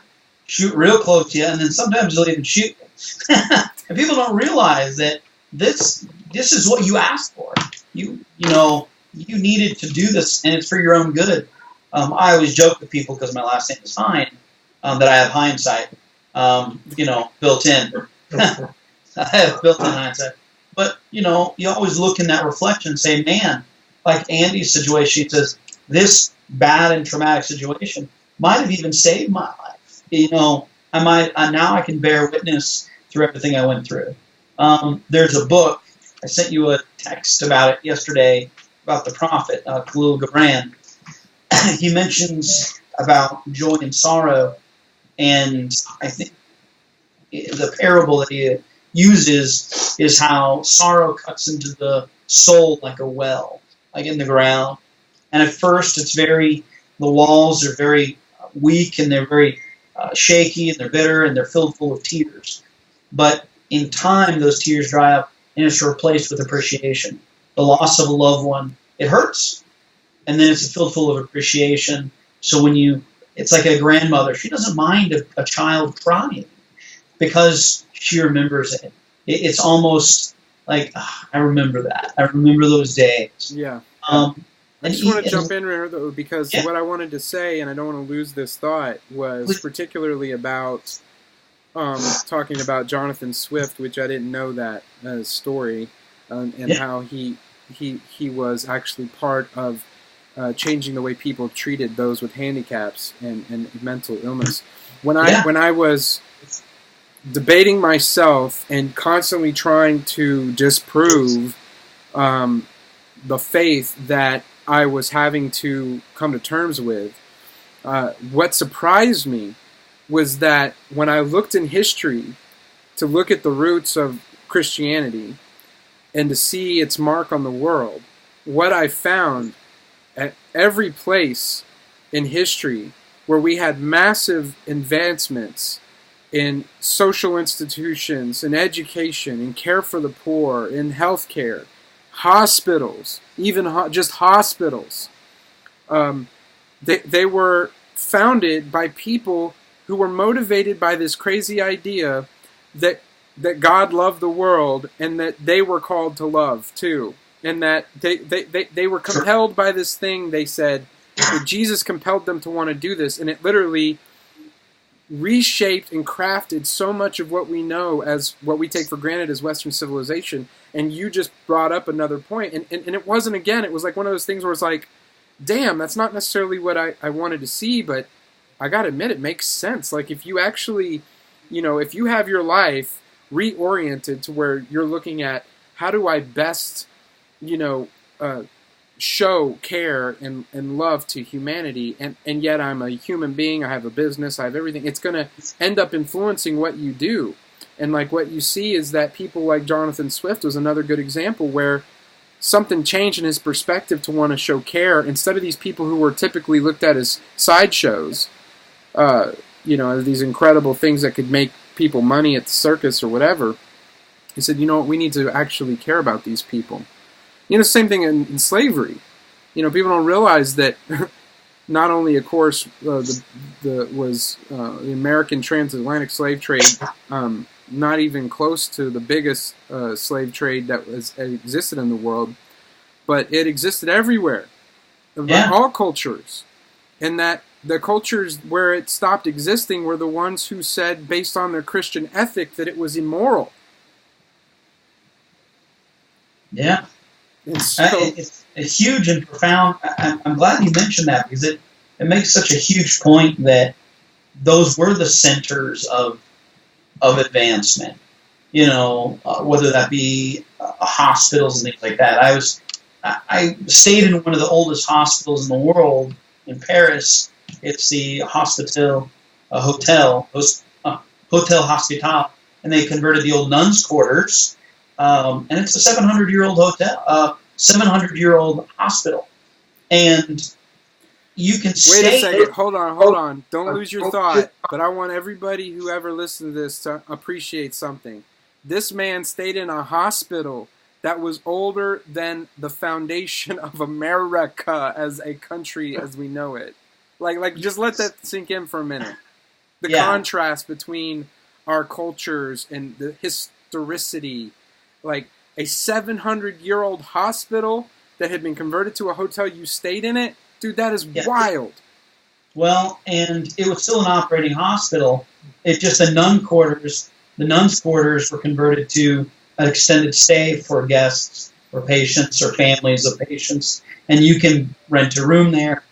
Speaker 1: shoot real close to you, and then sometimes he'll even shoot you. And people don't realize that this is what you asked for. You needed to do this, and it's for your own good. I always joke with people, because my last name is Hine, that I have hindsight, built in. I have built-in hindsight. But, you always look in that reflection and say, man, like Andy's situation, he says, this bad and traumatic situation might have even saved my life. Now I can bear witness through everything I went through. There's a book, I sent you a text about it yesterday, about the prophet, Khalil Gibran. He mentions about joy and sorrow, and I think the parable that he uses is how sorrow cuts into the soul like a well, like in the ground. And at first the walls are very weak, and they're very shaky, and they're bitter, and they're filled full of tears. But in time, those tears dry up, and it's replaced with appreciation. The loss of a loved one, it hurts. And then it's filled full of appreciation. So it's like a grandmother. She doesn't mind a child crying because she remembers it. It's almost like, I remember that. I remember those days.
Speaker 3: Yeah. I just want to jump in there, though, because what I wanted to say, and I don't want to lose this thought, was particularly about talking about Johnathan Swift, which I didn't know that story, and how he was actually part of changing the way people treated those with handicaps and mental illness. When I was debating myself and constantly trying to disprove the faith that I was having to come to terms with, what surprised me was that when I looked in history to look at the roots of Christianity and to see its mark on the world, what I found at every place in history where we had massive advancements in social institutions, in education, in care for the poor, in healthcare, hospitals, even just hospitals, they were founded by people who were motivated by this crazy idea that God loved the world and that they were called to love too. And that they were compelled by this thing, they said, that Jesus compelled them to want to do this. And it literally reshaped and crafted so much of what we know as what we take for granted as Western civilization. And you just brought up another point. And it wasn't, again, it was like one of those things where it's like, damn, that's not necessarily what I wanted to see, but I gotta admit, it makes sense. Like, if you actually, if you have your life reoriented to where you're looking at how do I best, show care and love to humanity, and yet I'm a human being, I have a business, I have everything, it's going to end up influencing what you do. And like what you see is that people like Johnathan Swift was another good example where something changed in his perspective to want to show care instead of these people who were typically looked at as sideshows, as these incredible things that could make people money at the circus or whatever. He said, we need to actually care about these people. Same thing in slavery. People don't realize that not only, of course, the American transatlantic slave trade, not even close to the biggest slave trade that existed in the world, but it existed everywhere, all cultures, and that the cultures where it stopped existing were the ones who said, based on their Christian ethic, that it was immoral.
Speaker 1: Yeah.
Speaker 3: So,
Speaker 1: it's huge and profound. I'm glad you mentioned that because it makes such a huge point that those were the centers of advancement. Whether that be hospitals and things like that. I stayed in one of the oldest hospitals in the world in Paris. It's the Hotel Hospital, and they converted the old nuns' quarters. And it's a 700-year-old hotel, 700-year-old hospital, and you can stay.
Speaker 3: Wait a second. Hold on. Don't lose your thought. But I want everybody who ever listened to this to appreciate something. This man stayed in a hospital that was older than the foundation of America as a country as we know it. Like, just let that sink in for a minute. The contrast between our cultures and the historicity. Like, a 700-year-old hospital that had been converted to a hotel, you stayed in it? Dude, that is wild.
Speaker 1: Well, and it was still an operating hospital. It's just the nuns' quarters were converted to an extended stay for guests or patients or families of patients. And you can rent a room there,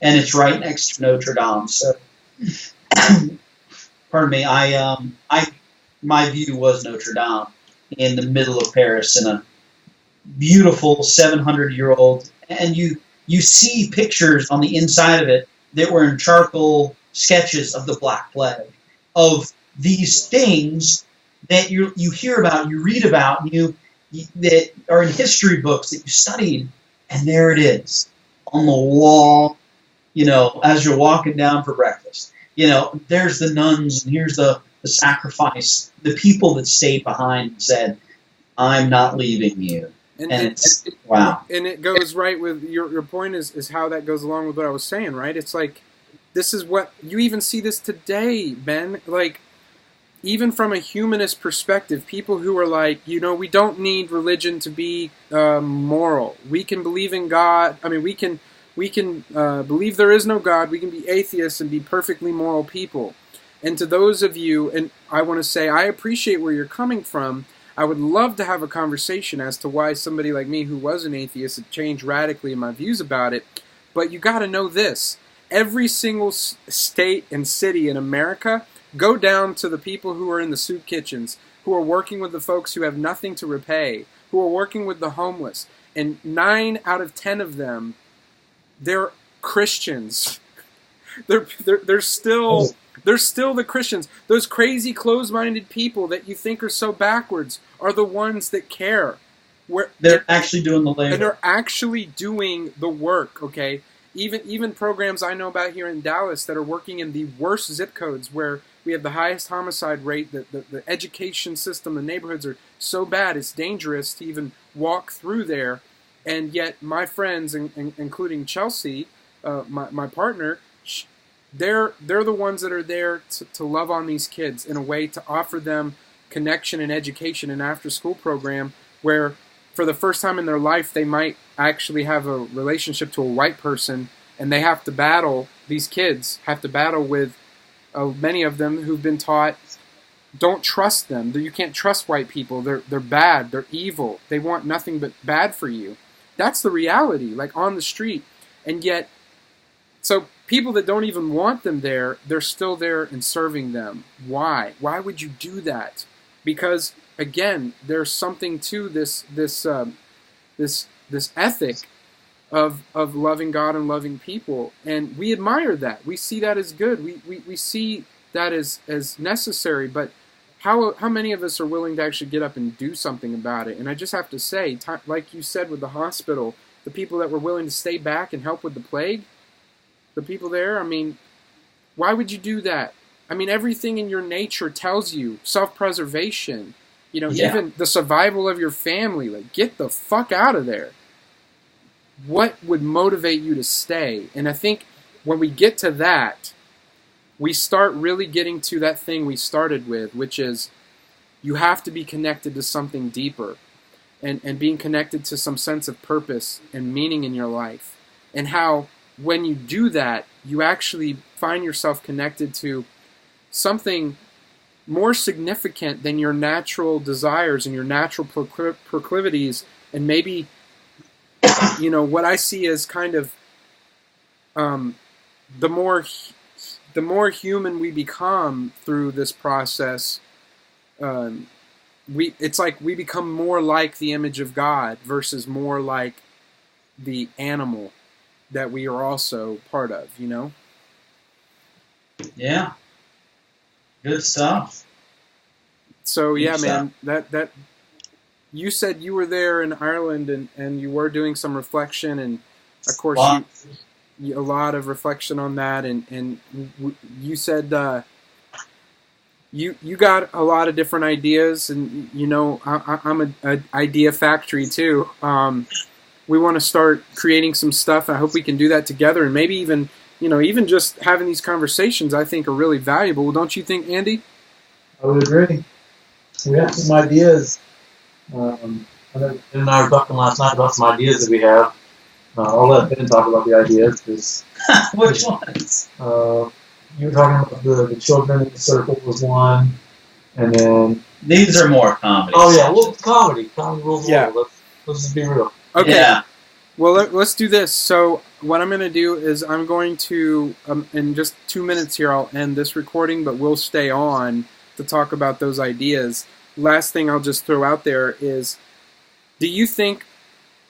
Speaker 1: and it's right next to Notre Dame. So, pardon me, my view was Notre Dame in the middle of Paris in a beautiful 700-year-old, and you see pictures on the inside of it that were in charcoal sketches of the Black Plague, of these things that you hear about, you read about, that are in history books that you studied, and there it is on the wall, as you're walking down for breakfast. There's the nuns, and here's the sacrifice, the people that stayed behind and said, I'm not leaving you. And it's wow.
Speaker 3: And it goes right with your point is how that goes along with what I was saying, right? It's like, this is what, you even see this today, Ben, like, even from a humanist perspective, people who are like, we don't need religion to be moral. We can believe in God. I mean, we can believe there is no God. We can be atheists and be perfectly moral people. And to those of you, and I want to say, I appreciate where you're coming from. I would love to have a conversation as to why somebody like me who was an atheist had changed radically in my views about it. But you got to know this. Every single state and city in America, go down to the people who are in the soup kitchens, who are working with the folks who have nothing to repay, who are working with the homeless. And 9 out of 10 of them, they're Christians. They're still the Christians. Those crazy closed-minded people that you think are so backwards are the ones that care.
Speaker 1: They're actually doing the labor.
Speaker 3: And they're actually doing the work, okay? Even programs I know about here in Dallas that are working in the worst zip codes where we have the highest homicide rate, the education system, the neighborhoods are so bad it's dangerous to even walk through there. And yet my friends, including Chelsea, my partner, they're the ones that are there to love on these kids in a way to offer them connection and education and after-school program where for the first time in their life they might actually have a relationship to a white person, and they have to battle, these kids have to battle with many of them who've been taught, don't trust them. You can't trust white people. They're bad. They're evil. They want nothing but bad for you. That's the reality, like on the street. And yet, so people that don't even want them there, they're still there and serving them. Why? Why would you do that? Because again, there's something to this ethic of loving God and loving people, and we admire that. We see that as good. We see that as necessary. But how many of us are willing to actually get up and do something about it? And I just have to say, like you said with the hospital, the people that were willing to stay back and help with the plague, the people there, I mean, why would you do that? I mean, everything in your nature tells you self-preservation, even the survival of your family. Like, get the fuck out of there. What would motivate you to stay? And I think when we get to that, we start really getting to that thing we started with, which is you have to be connected to something deeper and being connected to some sense of purpose and meaning in your life. And how when you do that, you actually find yourself connected to something more significant than your natural desires and your natural proclivities, and maybe, what I see as kind of the more human we become through this process, it's like we become more like the image of God versus more like the animal that we are also part of,
Speaker 1: Yeah. Good stuff.
Speaker 3: So yeah, man, that you said you were there in Ireland and you were doing some reflection, and of course a lot of reflection on that, and you said you got a lot of different ideas, and I'm an idea factory too. We want to start creating some stuff. I hope we can do that together, and maybe even just having these conversations, I think, are really valuable. Don't you think, Andy?
Speaker 2: I would agree. We have some ideas. Ben and I were talking last night about some ideas that we have. I'll let Ben talk about the ideas. Cause,
Speaker 1: which ones?
Speaker 2: You were talking about the children in the circle was one, and then
Speaker 1: these are more comedy.
Speaker 2: Oh yeah, well, comedy rules. Yeah, let's just be real.
Speaker 3: Okay.
Speaker 1: Yeah.
Speaker 3: Well, let's do this. So what I'm going to do is I'm going to, in just 2 minutes here, I'll end this recording, but we'll stay on to talk about those ideas. Last thing I'll just throw out there is, do you think,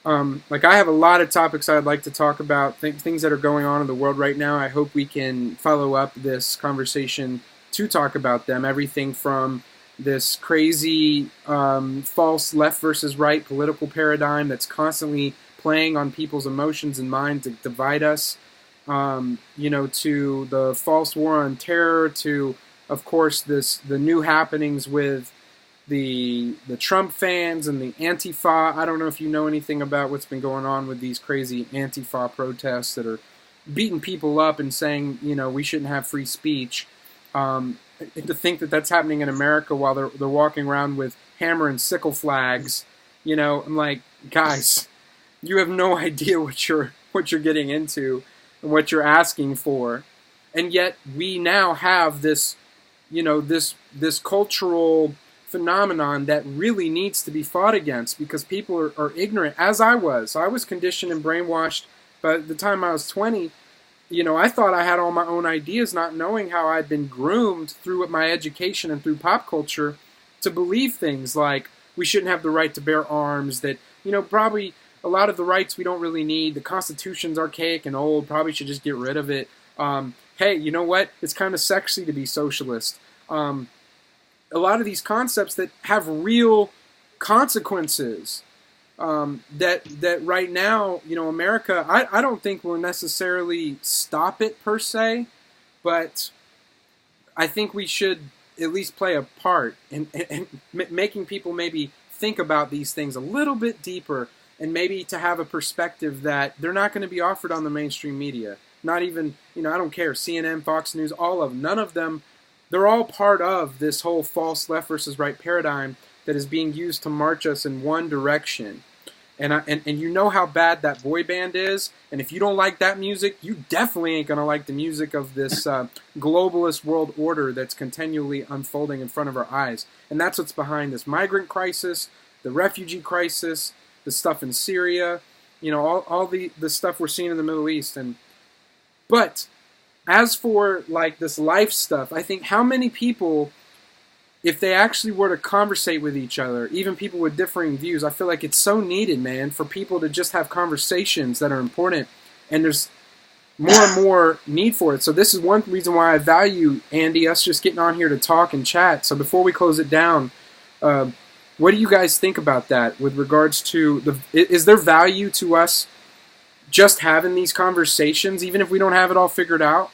Speaker 3: I have a lot of topics I'd like to talk about, things that are going on in the world right now. I hope we can follow up this conversation to talk about them. Everything from this crazy false left versus right political paradigm that's constantly playing on people's emotions and minds to divide us, to the false war on terror, to, of course, the new happenings with the Trump fans and the Antifa. I don't know if you know anything about what's been going on with these crazy Antifa protests that are beating people up and saying, we shouldn't have free speech. To think that that's happening in America while they're walking around with hammer and sickle flags, I'm like, guys, you have no idea what you're getting into and what you're asking for, and yet we now have this, this cultural phenomenon that really needs to be fought against because people are ignorant. As I was conditioned and brainwashed. By the time I was 20. I thought I had all my own ideas, not knowing how I'd been groomed through my education and through pop culture to believe things like we shouldn't have the right to bear arms, that, probably a lot of the rights we don't really need, the Constitution's archaic and old, probably should just get rid of it. Hey, you know what? It's kind of sexy to be socialist. A lot of these concepts that have real consequences. That right now, America, I don't think will necessarily stop it per se, but I think we should at least play a part in making people maybe think about these things a little bit deeper, and maybe to have a perspective that they're not going to be offered on the mainstream media. Not even, I don't care, CNN, Fox News, all of them, none of them, they're all part of this whole false left versus right paradigm that is being used to march us in one direction. And you know how bad that boy band is, and if you don't like that music, you definitely ain't going to like the music of this globalist world order that's continually unfolding in front of our eyes. And that's what's behind this migrant crisis, the refugee crisis, the stuff in Syria, all the stuff we're seeing in the Middle East. But as for like this life stuff, I think how many people, if they actually were to conversate with each other, even people with differing views, I feel like it's so needed, man, for people to just have conversations that are important. And there's more and more need for it. So this is one reason why I value, Andy, us just getting on here to talk and chat. So before we close it down, what do you guys think about that with regards to is there value to us just having these conversations, even if we don't have it all figured out?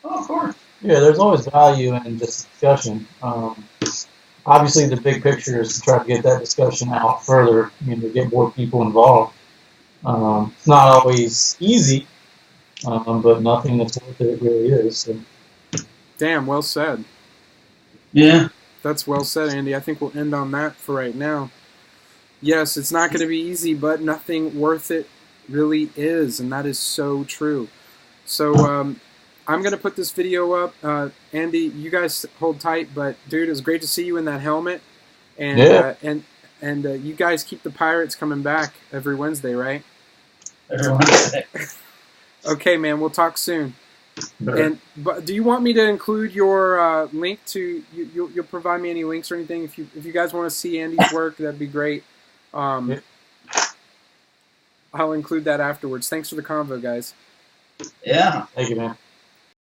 Speaker 1: Oh, of course.
Speaker 2: Yeah, there's always value in this discussion. Obviously, the big picture is to try to get that discussion out further, to get more people involved. It's not always easy, but nothing that's worth it really is. So.
Speaker 3: Damn, well said.
Speaker 1: Yeah.
Speaker 3: That's well said, Andy. I think we'll end on that for right now. Yes, it's not going to be easy, but nothing worth it really is, and that is so true. So I'm going to put this video up. Andy, you guys hold tight, but dude, it was great to see you in that helmet. And
Speaker 2: yeah.
Speaker 3: And you guys keep the Pirates coming back every Wednesday, right?
Speaker 1: Every Wednesday.
Speaker 3: Okay, man. We'll talk soon. But do you want me to include your link to you'll provide me any links or anything if you guys want to see Andy's work? That'd be great. I'll include that afterwards. Thanks for the convo, guys.
Speaker 1: Yeah.
Speaker 2: Thank you, man.